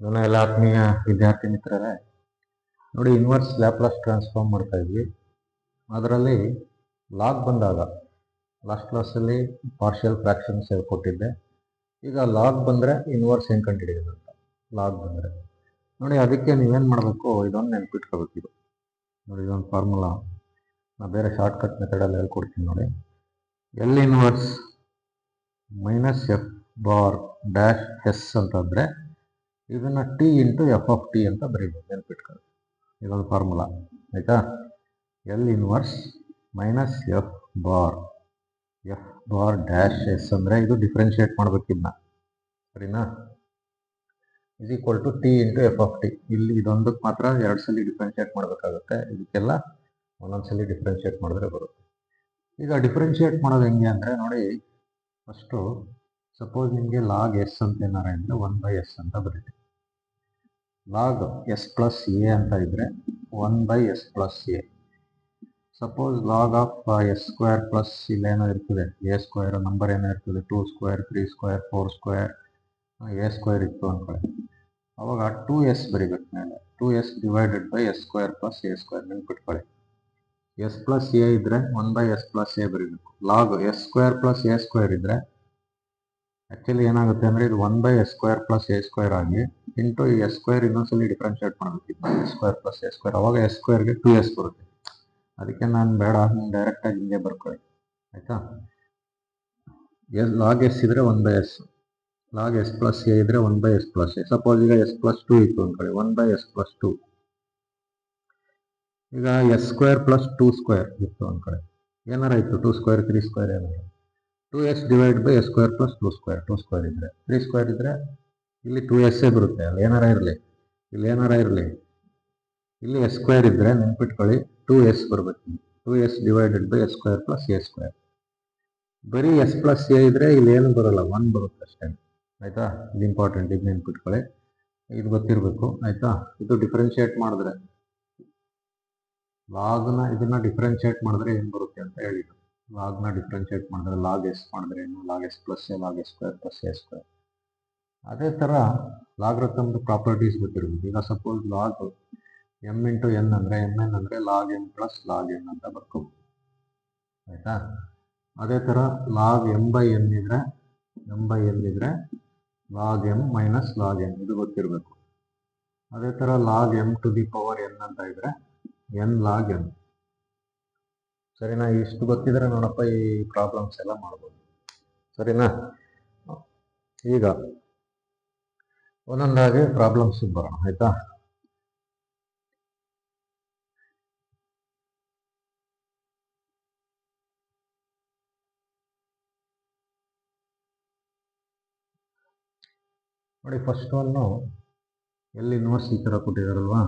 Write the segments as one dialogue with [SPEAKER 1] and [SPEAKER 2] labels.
[SPEAKER 1] ನನ್ನ ಎಲ್ಲ ಆತ್ಮೀಯ ವಿದ್ಯಾರ್ಥಿ ಮಿತ್ರರೇ, ನೋಡಿ, ಇನ್ವರ್ಸ್ ಲ್ಯಾಪ್ಲಾಸ್ ಟ್ರಾನ್ಸ್ಫಾರ್ಮ್ ಮಾಡ್ತಾ ಇದ್ವಿ. ಅದರಲ್ಲಿ ಲಾಗ್ ಬಂದಾಗ ಲಾಸ್ಟ್ ಕ್ಲಾಸಲ್ಲಿ ಪಾರ್ಷಿಯಲ್ ಫ್ರ್ಯಾಕ್ಷನ್ಸ್ ಹೇಳ್ಕೊಟ್ಟಿದ್ದೆ. ಈಗ ಲಾಗ್ ಬಂದರೆ ಇನ್ವರ್ಸ್ ಹೆಂಗೆ ಕಂಡುಹಿಡಿಯೋದು ಅಂತ. ಲಾಗ್ ಬಂದರೆ ನೋಡಿ, ಅದಕ್ಕೆ ನೀವೇನು ಮಾಡಬೇಕು, ಇದೊಂದು ನೆನ್ಪಿಟ್ಕೋಬೇಕಿದು. ನೋಡಿ, ಇದೊಂದು ಫಾರ್ಮುಲಾ ನಾನು ಬೇರೆ ಶಾರ್ಟ್ಕಟ್ ಮೆಥಡಲ್ಲಿ ಹೇಳ್ಕೊಡ್ತೀನಿ ನೋಡಿ. L inverse minus F bar dash S ಅಂತಂದರೆ ಇದನ್ನು T into F of T ಅಂತ ಬರೀಬೋದು, ನೆನ್ಪಿಟ್ಕೊಳ್ಳಿ. ಇದೊಂದು ಫಾರ್ಮುಲಾ ಆಯಿತಾ. L inverse minus F bar dash S ಅಂದರೆ ಇದು ಡಿಫ್ರೆನ್ಷಿಯೇಟ್ ಮಾಡಬೇಕಿದ್ನ, ಸರಿನಾ. Is equal to T into F of T. ಇಲ್ಲಿ ಇದೊಂದಕ್ಕೆ ಮಾತ್ರ 2 ಸಲ ಡಿಫ್ರೆನ್ಷಿಯೇಟ್ ಮಾಡಬೇಕಾಗುತ್ತೆ, ಇದಕ್ಕೆಲ್ಲ ಒಂದೊಂದು ಸಲ ಡಿಫ್ರೆನ್ಷಿಯೇಟ್ ಮಾಡಿದ್ರೆ ಬರುತ್ತೆ. ಈಗ ಡಿಫ್ರೆನ್ಷಿಯೇಟ್ ಮಾಡೋದು ಹೆಂಗೆ ಅಂದರೆ ನೋಡಿ, ಫಸ್ಟು ಸಪೋಸ್ ನಿಮಗೆ ಲಾಗ್ ಎಸ್ ಅಂತ ಏನಾರ ಅಂದರೆ 1/s ಅಂತ ಬರೀತೀವಿ. ಲಾಗ್ ಎಸ್ ಪ್ಲಸ್ ಎ ಅಂತ ಇದ್ದರೆ 1/s plus A. Suppose log of S square plus ಇಲ್ಲೇನೋ ಇರ್ತದೆ ಎ ಸ್ಕ್ವೇರ್, ನಂಬರ್ ಏನೋ ಇರ್ತದೆ 2 square 3 square 4 square A square ಇತ್ತು ಅಂದ್ಕೊಳ್ಳಿ. ಅವಾಗ 2s ಬರೀಬೇಕು ಮೇಲೆ. 2s divided by S square plus A square ನೆನ್ಪಿಟ್ಕೊಳ್ಳಿ. ಎಸ್ ಪ್ಲಸ್ ಎ ಇದ್ದರೆ 1/s ಪ್ಲಸ್ ಎ ಬರೀಬೇಕು. Log S square plus A square ಇದ್ದರೆ ಆ್ಯಕ್ಚುಲಿ ಏನಾಗುತ್ತೆ ಅಂದರೆ ಇದು 1/s square plus A square ಆಗಿ ಇಂಟು ಈ ಎಸ್ ಸ್ಕ್ವೇರ್ ಇನ್ನೊಂದ್ಸಲಿ ಡಿಫ್ರೆನ್ಷಿಯೇಟ್ ಮಾಡಬೇಕಿತ್ತು, S square plus A square. ಅವಾಗ ಎಸ್ ಸ್ಕ್ವೇರ್ಗೆ 2s ಬರುತ್ತೆ. ಅದಕ್ಕೆ ನಾನು ಬೇಡ, ಡೈರೆಕ್ಟಾಗಿ ಹಿಂಗೆ ಬರ್ಕೊಳ್ಳಿ ಆಯಿತಾ. ಲಾಗ್ ಎಸ್ ಇದ್ದರೆ 1/s, log S plus A ಇದ್ದರೆ 1/s ಪ್ಲಸ್ ಎ. ಸಪೋಸ್ ಈಗ ಎಸ್ ಪ್ಲಸ್ 2 ಇತ್ತು ಅಂದ್ಕೊಳ್ಳಿ, 1/s ಪ್ಲಸ್ 2. ಈಗ ಎಸ್ ಸ್ಕ್ವೇರ್ ಪ್ಲಸ್ 2 ಸ್ಕ್ವೇರ್ ಇತ್ತು ಅಂದ್ಕೊಳ್ಳಿ, ಏನಾರ ಇತ್ತು 2 ಸ್ಕ್ವೇರ್ 3 ಸ್ಕ್ವೇರ್ ಏನಾರ. 2s divide by S square plus 2 square ಇದ್ದರೆ 3 ಸ್ಕ್ವೇರ್ ಇದ್ದರೆ ಇಲ್ಲಿ 2s ಬರುತ್ತೆ. ಅಲ್ಲಿ ಏನಾರ ಇರಲಿ, ಇಲ್ಲಿ ಏನಾರ ಇರಲಿ, ಇಲ್ಲಿ ಎಸ್ ಸ್ಕ್ವೇರ್ ಇದ್ದರೆ ನೆನ್ಪಿಟ್ಕೊಳ್ಳಿ 2s ಬರಬೇಕು. 2s divided by S square plus A square. ಬರೀ ಎಸ್ ಪ್ಲಸ್ ಎ ಇದ್ದರೆ ಇಲ್ಲಿ ಏನು ಬರೋಲ್ಲ, 1 ಬರುತ್ತೆ ಅಷ್ಟೇ ಆಯಿತಾ. ಇದು ಇಂಪಾರ್ಟೆಂಟ್, ಇದು ನೆನ್ಪಿಟ್ಕೊಳ್ಳಿ, ಇದು ಗೊತ್ತಿರಬೇಕು ಆಯಿತಾ. ಇದು ಡಿಫ್ರೆನ್ಷಿಯೇಟ್ ಮಾಡಿದ್ರೆ ಲಾಗ್ನ ಇದನ್ನು ಡಿಫ್ರೆನ್ಷಿಯೇಟ್ ಮಾಡಿದ್ರೆ ಏನು ಬರುತ್ತೆ ಅಂತ ಹೇಳಿದ್ರು. ಲಾಗ್ನ ಡಿಫ್ರೆನ್ಷಿಯೇಟ್ ಮಾಡಿದ್ರೆ ಲಾಗ್ ಎಸ್ ಮಾಡಿದ್ರೆ ಏನು, log S plus A log S square plus A square. ಅದೇ ಥರ ಲಾಗ್ರಥಮ್ದು ಪ್ರಾಪರ್ಟೀಸ್ ಗೊತ್ತಿರಬೇಕು. ಈಗ suppose log M into N ಅಂದರೆ ಎಮ್ ಎನ್ ಅಂದರೆ log M plus log N ಅಂತ ಬರ್ಕೋಬೋದು ಆಯಿತಾ. ಅದೇ ಥರ ಲಾಗ್ ಎಮ್ ಬೈ ಎನ್ ಇದ್ದರೆ log M minus log N, ಇದು ಗೊತ್ತಿರಬೇಕು. ಅದೇ ಥರ log M to the power N ಅಂತ ಇದ್ದರೆ ಎನ್ ಲಾಗ್ ಎನ್, ಸರಿನಾ. ಇಷ್ಟು ಗೊತ್ತಿದ್ರೆ ನೋಡಪ್ಪ ಈ ಪ್ರಾಬ್ಲಮ್ಸ್ ಎಲ್ಲ ಮಾಡ್ಬೋದು, ಸರಿನಾ. ಈಗ ಒಂದೊಂದಾಗಿ ಪ್ರಾಬ್ಲಮ್ಸ್ ಬರೋಣ ಆಯ್ತಾ. ನೋಡಿ, ಫಸ್ಟ್ ಒಂದು ಎಲ್ಲಿ ಇನ್ವರ್ಸ್ ಈ ಥರ ಕೊಟ್ಟಿದಾರಲ್ವಾ,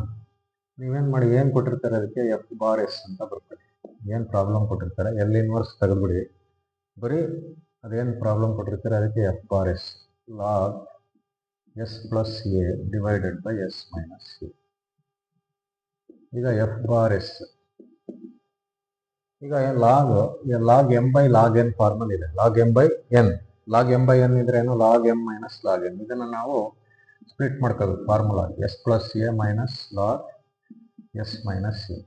[SPEAKER 1] ನೀವೇನು ಮಾಡಿ, ಏನು ಕೊಟ್ಟಿರ್ತಾರೆ ಅದಕ್ಕೆ ಎಫ್ ಬಾರ್ ಎಸ್ ಅಂತ ಬರ್ತದೆ. ಏನು ಪ್ರಾಬ್ಲಮ್ ಕೊಟ್ಟಿರ್ತಾರೆ ಎಲ್ ಇನ್ವರ್ಸ್ ತೆಗೆದುಬಿಡಿ, ಬರೀ ಅದೇನು ಪ್ರಾಬ್ಲಮ್ ಕೊಟ್ಟಿರ್ತಾರೆ ಅದಕ್ಕೆ F bar S log S plus A divided by S minus A. ಈಗ ಎಫ್ ಬಾರ್ ಎಸ್, ಈಗ log M by log N formula ಇದೆ. ಲಾಗ್ ಎಮ್ ಬೈ ಎನ್ ಇದ್ರೆ ಏನು, log M minus log N. ಇದನ್ನು ನಾವು split ಮಾಡ್ಕೋಬೇಕು formula, S plus A minus log S minus A,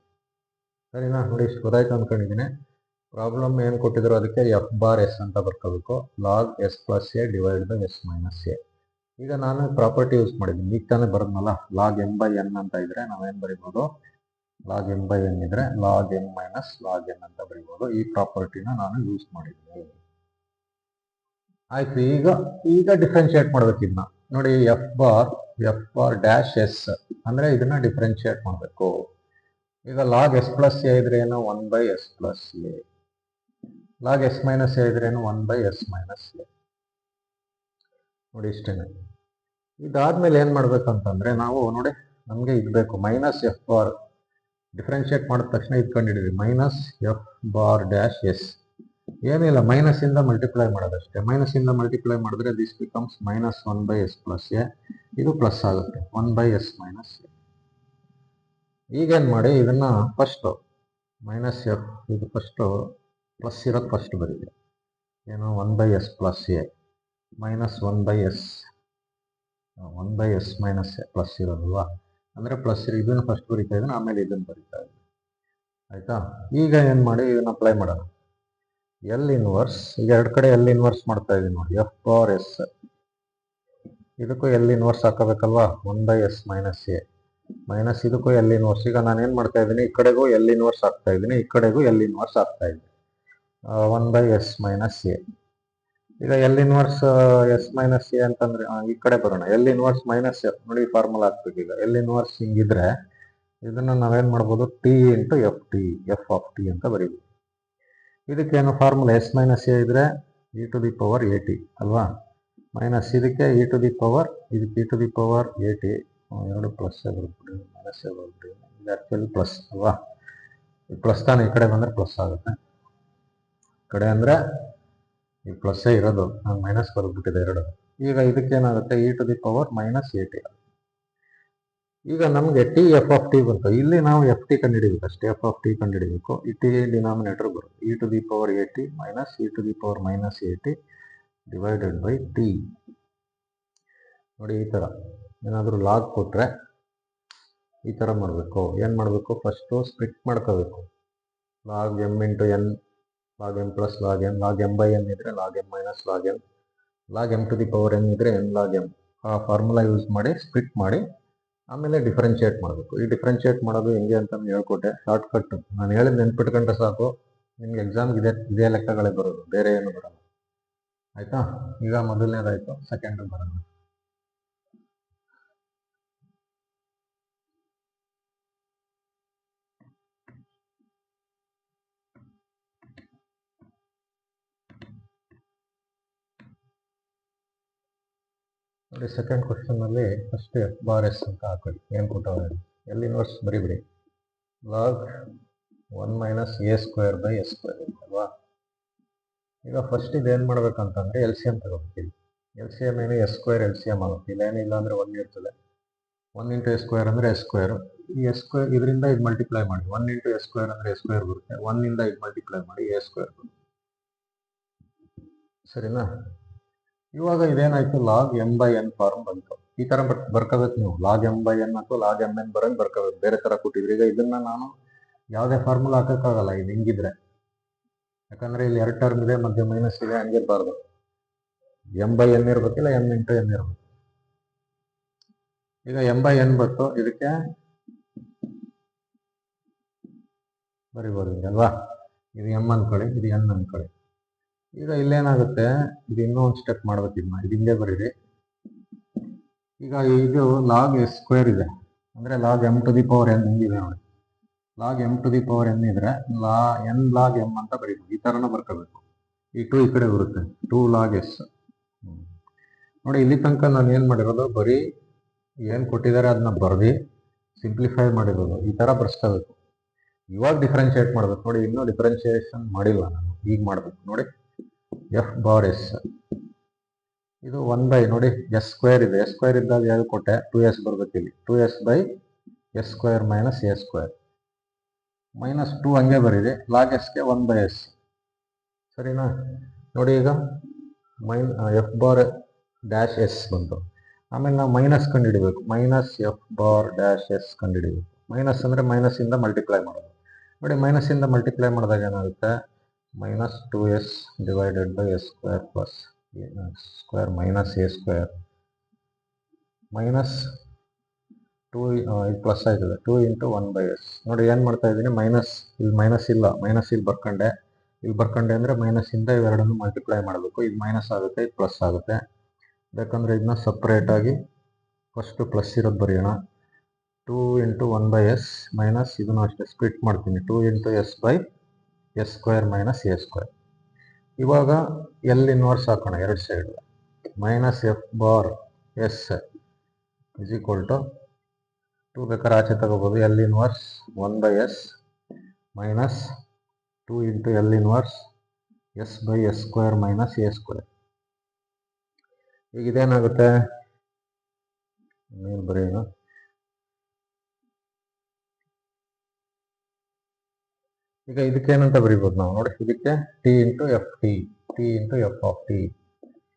[SPEAKER 1] ಸರಿನಾ. ನೋಡಿ, ಇಷ್ಟು ಗೊತ್ತಾಯ್ತು ಅಂದ್ಕೊಂಡಿದ್ದೀನಿ. ಪ್ರಾಬ್ಲಮ್ ಏನು ಕೊಟ್ಟಿದ್ರು ಅದಕ್ಕೆ ಎಫ್ ಬಾರ್ ಎಸ್ ಅಂತ ಬರ್ಕೋಬೇಕು, log S plus A divide by S minus A. ಈಗ ನಾನು ಪ್ರಾಪರ್ಟಿ ಯೂಸ್ ಮಾಡಿದ್ದೀನಿ, ಈಗ ತಾನೇ ಬರೋದ್ನಲ್ಲ. ಲಾಗ್ ಎಮ್ ಬೈ ಎನ್ ಅಂತ ಇದ್ರೆ ನಾವೇನು ಬರಿಬೋದು, ಲಾಗ್ ಎಮ್ ಬೈ ಎನ್ ಇದ್ರೆ log M minus log N ಅಂತ ಬರಿಬೋದು. ಈ ಪ್ರಾಪರ್ಟಿನ ನಾನು ಯೂಸ್ ಮಾಡಿದ್ದೀನಿ ಆಯ್ತು. ಈಗ ಡಿಫ್ರೆನ್ಷಿಯೇಟ್ ಮಾಡ್ಬೇಕು ಇದನ್ನ. ನೋಡಿ, ಎಫ್ ಬಾರ್ ಡ್ಯಾಶ್ ಎಸ್ ಅಂದರೆ ಇದನ್ನ ಡಿಫ್ರೆನ್ಷಿಯೇಟ್ ಮಾಡಬೇಕು. ಈಗ ಲಾಗ್ ಎಸ್ ಪ್ಲಸ್ ಎ ಇದ್ರೆ ಏನು, 1/s plus A. Log S minus A ಇದ್ರೆ ಏನು, 1/s ಮೈನಸ್ ಎ. ನೋಡಿ, ಇಷ್ಟೇ. ಇದಾದ್ಮೇಲೆ ಏನು ಮಾಡ್ಬೇಕಂತಂದ್ರೆ ನಾವು ನೋಡಿ, ನಮಗೆ ಇದು ಬೇಕು, ಮೈನಸ್ ಎಫ್ ಬಾರ್. ಡಿಫ್ರೆನ್ಷಿಯೇಟ್ ಮಾಡಿದ ತಕ್ಷಣ ಇಟ್ಕೊಂಡಿದ್ದೀವಿ minus F bar dash S. ಏನಿಲ್ಲ, ಮೈನಸ್ ಇಂದ ಮಲ್ಟಿಪ್ಲೈ ಮಾಡೋದಷ್ಟೇ. ಮೈನಸ್ ಇಂದ ಮಲ್ಟಿಪ್ಲೈ ಮಾಡಿದ್ರೆ this becomes minus 1/s plus A. ಇದು ಪ್ಲಸ್ ಆಗುತ್ತೆ 1/s ಮೈನಸ್ ಎ. ಈಗೇನು ಮಾಡಿ, ಇದನ್ನ ಫಸ್ಟು ಮೈನಸ್ ಎಫ್, ಇದು ಫಸ್ಟು ಪ್ಲಸ್ ಇರೋದು ಫಸ್ಟ್ ಬರೀದೆ, ಏನು 1/s plus A minus 1/s 1 by S minus plus ಇರೋದಲ್ವಾ, ಅಂದರೆ ಪ್ಲಸ್ ಇದನ್ನು ಫಸ್ಟ್ ಬರೀತಾ ಇದ್ದೀನಿ, ಆಮೇಲೆ ಇದನ್ನು ಬರೀತಾ ಇದ್ದೀನಿ. ಆಯಿತಾ? ಈಗ ಏನು ಮಾಡಿ ಇದನ್ನು ಅಪ್ಲೈ ಮಾಡೋಣ. ಎಲ್ ಇನ್ವರ್ಸ್, ಈಗ ಎರಡು ಕಡೆ ಎಲ್ ಇನ್ವರ್ಸ್ ಮಾಡ್ತಾ ಇದ್ದೀನಿ ನೋಡಿ, ಎಫ್ ಬಾರ್ ಎಸ್, ಇದಕ್ಕೂ ಎಲ್ ಇನ್ವರ್ಸ್ ಹಾಕೋಬೇಕಲ್ವಾ, 1 by S minus A minus ಇದಕ್ಕೂ ಎಲ್ ಇನ್ವರ್ಸ್. ಈಗ ನಾನು ಏನು ಮಾಡ್ತಾ ಇದ್ದೀನಿ, ಈ ಕಡೆಗೂ ಎಲ್ ಇನ್ವರ್ಸ್ ಹಾಕ್ತಾ ಇದ್ದೀನಿ, ಈ ಕಡೆಗೂ ಎಲ್ ಇನ್ವರ್ಸ್ ಹಾಕ್ತಾ ಇದ್ದೀನಿ, 1 ಬೈ ಎಸ್ ಮೈನಸ್ ಎ. ಈಗ L inverse S minus A ಅಂತಂದ್ರೆ ಈ ಕಡೆ ಬರೋಣ, ಎಲ್ ಇನ್ವರ್ಸ್ ಮೈನಸ್ ಎಫ್ ನೋಡಿ, ಫಾರ್ಮುಲಾ ಹಾಕ್ಬೇಕು. ಈಗ ಎಲ್ ಇನ್ವರ್ಸ್ ಹಿಂಗಿದ್ರೆ ಇದನ್ನ ನಾವೇನ್ ಮಾಡ್ಬೋದು, T into F T, F of T ಅಂತ ಬರೀಬೋದು. ಇದಕ್ಕೇನು ಫಾರ್ಮುಲಾ, ಎಸ್ ಮೈನಸ್ ಎ ಇದ್ರೆ E to the power A T ಅಲ್ವಾ, ಮೈನಸ್ ಇದಕ್ಕೆ ಇ ಟು ದಿ ಪವರ್, ಇದಕ್ಕೆ E to the power A T, ಎರಡು ಪ್ಲಸ್ ಬರ್ಬಿಡಿ, ಮೈನಸ್ ಬರ್ಬಿಡಿ, ಇದು ಆ್ಯಕ್ಚುಲಿ ಪ್ಲಸ್ ಅಲ್ವಾ, ಈ ಪ್ಲಸ್ ತಾನೆ ಈ ಕಡೆ ಬಂದರೆ ಪ್ಲಸ್ ಆಗುತ್ತೆ, ಈ ಕಡೆ ಅಂದರೆ ಈ ಪ್ಲಸ್ಸೇ ಇರೋದು, ನಾನು ಮೈನಸ್ ಬರೆದ್ಬಿಟ್ಟಿದೆ ಎರಡು. ಈಗ ಇದಕ್ಕೇನಾಗುತ್ತೆ, E to the power minus A T. ಈಗ ನಮಗೆ ಟಿ ಎಫ್ ಆಫ್ ಟಿ ಬಂತು, ಇಲ್ಲಿ ನಾವು ಎಫ್ ಟಿ ಕಂಡುಹಿಡಿಬೇಕು ಅಷ್ಟೇ, ಎಫ್ ಆಫ್ ಟಿ ಕಂಡುಹಿಡಿಬೇಕು. ಈ ಟಿ ಡಿನಾಮಿನೇಟರ್ ಬರುತ್ತೆ, E to the power A T minus E to the power minus A T divided by T. ನೋಡಿ ಈ ಥರ ಏನಾದರೂ ಲಾಗ್ ಕೊಟ್ಟರೆ ಈ ಥರ ಮಾಡಬೇಕು. ಏನು ಮಾಡಬೇಕು, ಫಸ್ಟು ಸ್ಪ್ಲಿಟ್ ಮಾಡ್ಕೋಬೇಕು, log M into N, log M plus log N, log M by N ಇದ್ರೆ log M minus log N, log M to the power N ಇದ್ರೆ ಎನ್ ಲಾಗ್ ಎಮ್. ಆ ಫಾರ್ಮುಲಾ ಯೂಸ್ ಮಾಡಿ split ಮಾಡಿ ಆಮೇಲೆ differentiate ಮಾಡಬೇಕು. ಈ differentiate ಮಾಡೋದು ಹೆಂಗೆ ಅಂತ ಹೇಳ್ಕೊಟ್ಟೆ, ಶಾರ್ಟ್ ಕಟ್. ನಾನು ಹೇಳಿದ ನೆನ್ಪಿಟ್ಕೊಂಡ್ರೆ ಸಾಕು, ನಿಮ್ಗೆ ಎಕ್ಸಾಮ್ಗೆ ಇದೇ ಲೆಕ್ಕಗಳೇ ಬರೋದು, ಬೇರೆ ಏನು ಬರೋಲ್ಲ. ಆಯಿತಾ? ಈಗ ಮೊದಲನೇದಾಯಿತು, ಸೆಕೆಂಡ್ ಬರೋಣ. ನೋಡಿ ಸೆಕೆಂಡ್ ಕ್ವಶನ್ನಲ್ಲಿ ಫಸ್ಟ್ ಎಫ್ ಬಾರ್ ಎಸ್ ಅಂತ ಹಾಕೊಳ್ಳಿ. ಏನು ಕೊಟ್ಟವ್ರೆ, ಎಲ್ ಇನ್ವರ್ಸ್ ಬರೀಬಿಡಿ, log 1 minus A square by S square ಅಲ್ವಾ. ಈಗ ಫಸ್ಟ್ ಇದೇನು ಮಾಡ್ಬೇಕಂತಂದರೆ ಎಲ್ ಸಿ ಎಮ್ ತಗೋಬೇಕು. ಎಲ್ ಸಿ ಎಮ್ ಏನು, S square L C M ಆಗುತ್ತೆ, ಇಲ್ಲ ಏನಿಲ್ಲ ಅಂದರೆ 1 ಇರ್ತದೆ. 1 ಇಂಟು ಎಸ್ ಸ್ಕ್ವೇರ್ ಅಂದರೆ ಎಸ್ ಸ್ಕ್ವೇರು, ಈ ಎಸ್ ಸ್ಕ್ವೇರ್ ಇದರಿಂದ ಇದು ಮಲ್ಟಿಪ್ಲೈ ಮಾಡಿ, 1 ಇಂಟು ಎಸ್ ಸ್ಕ್ವೇರ್ ಅಂದರೆ ಎಸ್ ಸ್ಕ್ವೇರ್ ಬರುತ್ತೆ, 1 ಇಂದ ಇದು ಮಲ್ಟಿಪ್ಲೈ ಮಾಡಿ ಎ ಸ್ಕ್ವೇರ್ ಬರುತ್ತೆ. ಸರಿನಾ? ಇವಾಗ ಇದೇನಾಯ್ತು, log M by N form ಬಂತು. ಈ ಥರ ಬರ್ಕೋಬೇಕು ನೀವು, ಲಾಗ್ ಎಮ್ ಬೈ ಎನ್ ಅಥವಾ ಲಾಗ್ ಎಮ್ ಎನ್ ಬರೋಂಗೆ ಬರ್ಕೋಬೇಕು. ಬೇರೆ ಥರ ಕೊಟ್ಟಿದ್ರಿ. ಈಗ ಇದನ್ನ ನಾನು ಯಾವುದೇ ಫಾರ್ಮುಲಾ ಹಾಕೋಕ್ಕಾಗಲ್ಲ ಇದು ಹಿಂಗಿದ್ರೆ, ಯಾಕಂದರೆ ಇಲ್ಲಿ ಎರಡು ಟರ್ಮ್ ಇದೆ, ಮಧ್ಯೆ ಮೈನಸ್ ಇದೆ, ಹಂಗಿರಬಾರ್ದು. ಎಮ್ ಬೈ ಎನ್ ಇರಬೇಕಿಲ್ಲ ಎಮ್ ಇಂಟು ಎನ್ ಇರಬೇಕು. ಈಗ ಎಮ್ ಬೈ ಎನ್ ಬಂತು, ಇದಕ್ಕೆ ಬರಿಬೋದು ಅಲ್ವಾ, ಇದು ಎಮ್ ಅನ್ಕೊಳ್ಳಿ, ಇದು ಎನ್ ಅನ್ಕೊಳ್ಳಿ. ಈಗ ಇಲ್ಲೇನಾಗುತ್ತೆ, ಇದು ಇನ್ನೂ ಒಂದು ಸ್ಟೆಪ್ ಮಾಡ್ಬೇಕು, ಇದು ಹಿಂಗೆ ಬರೀರಿ. ಈಗ ಇದು ಲಾಗ್ ಎಸ್ ಸ್ಕ್ವೇರ್ ಇದೆ, ಅಂದರೆ log M to the power N ಹಿಂಗಿದೆ ನೋಡಿ, log M to the power N ಇದ್ರೆ ಎನ್ ಲಾಗ್ ಎಮ್ ಅಂತ ಬರೀಬೇಕು. ಈ ಥರನೂ ಬರ್ಕೋಬೇಕು. ಈ 2 ಈ ಕಡೆ ಬರುತ್ತೆ, 2 ಲಾಗ್ ಎಸ್. ನೋಡಿ ಇಲ್ಲಿ ತನಕ ನಾನು ಏನು ಮಾಡಿರೋದು, ಬರೀ ಏನು ಕೊಟ್ಟಿದ್ದಾರೆ ಅದನ್ನ ಬರೆದು ಸಿಂಪ್ಲಿಫೈ ಮಾಡಿರೋದು, ಈ ಥರ ಬರ್ಸ್ಕೋಬೇಕು. ಇವಾಗ ಡಿಫ್ರೆನ್ಷಿಯೇಟ್ ಮಾಡಬೇಕು. ನೋಡಿ ಇನ್ನೂ ಡಿಫ್ರೆನ್ಷಿಯೇಷನ್ ಮಾಡಿಲ್ಲ ನಾನು, ಈಗ ಮಾಡಬೇಕು. ನೋಡಿ ಎಫ್ ಬಾರ್ ಎಸ್, ಇದು 1 ಬೈ, ನೋಡಿ ಎಸ್ ಸ್ಕ್ವೇರ್ ಇದೆ, ಎಸ್ ಸ್ಕ್ವೇರ್ ಇದ್ದಾಗ ಯಾವುದು ಕೊಟ್ಟೆ, 2s ಬರಬೇಕು ಇಲ್ಲಿ, 2s by S square minus A square, minus 2 ಹಂಗೆ ಬರೀರಿ, ಲಾಗ್ ಎಸ್ಗೆ 1 ಬೈ ಎಸ್. ಸರಿನಾ? ನೋಡಿ ಈಗ ಎಫ್ ಬಾರ್ ಡ್ಯಾಶ್ ಎಸ್ ಬಂತು, ಆಮೇಲೆ ನಾವು ಮೈನಸ್ ಕಂಡುಹಿಡಿಬೇಕು, minus F bar dash S ಕಂಡುಹಿಡಿಬೇಕು. ಮೈನಸ್ ಅಂದರೆ ಮೈನಸ್ಸಿಂದ ಮಲ್ಟಿಪ್ಲೈ ಮಾಡೋದು. ನೋಡಿ ಮೈನಸ್ಸಿಂದ ಮಲ್ಟಿಪ್ಲೈ ಮಾಡಿದಾಗ ಏನಾಗುತ್ತೆ, minus 2s divided by S square plus square minus A square minus 2, ಇದು ಪ್ಲಸ್ ಆಯ್ತದೆ, 2 ಇಂಟು 1 ಬೈ ಎಸ್. ನೋಡಿ ಏನು ಮಾಡ್ತಾ ಇದ್ದೀನಿ, ಮೈನಸ್ ಇಲ್ಲಿ ಮೈನಸ್ ಇಲ್ಲ, ಮೈನಸ್ ಇಲ್ಲಿ ಬರ್ಕೊಂಡೆ, ಇಲ್ಲಿ ಬರ್ಕೊಂಡೆ ಅಂದರೆ ಮೈನಸ್ಸಿಂದ ಇವೆರಡನ್ನು ಮಲ್ಟಿಪ್ಲೈ ಮಾಡಬೇಕು. ಇದು ಮೈನಸ್ ಆಗುತ್ತೆ, ಇದು ಪ್ಲಸ್ ಆಗುತ್ತೆ. ಬೇಕಂದರೆ ಇದನ್ನ ಸಪ್ರೇಟಾಗಿ ಫಸ್ಟು ಪ್ಲಸ್ ಇರೋದು ಬರೆಯೋಣ, 2 ಇಂಟು 1 ಬೈ ಎಸ್ ಮೈನಸ್ ಇದನ್ನು ಅಷ್ಟೇ ಸ್ಪ್ಲಿಟ್ ಮಾಡ್ತೀನಿ, 2 into S by S square minus A square. ಇವಾಗ ಎಲ್ ಇನ್ವರ್ಸ್ ಹಾಕೋಣ ಎರಡು side, minus F bar S is equal to 2 ಬೇಕಾದ್ರೆ ಆಚೆ ತಗೋಬೋದು, L inverse 1 by S minus 2 into L inverse S by S square minus A square. ಈಗ ಇದೇನಾಗುತ್ತೆ, ನೀರು ಬರೆಯೋಣ. ಈಗ ಇದಕ್ಕೇನಂತ ಬರಿಬೋದು ನಾವು, ನೋಡಿ ಇದಕ್ಕೆ T into F T, T into F of T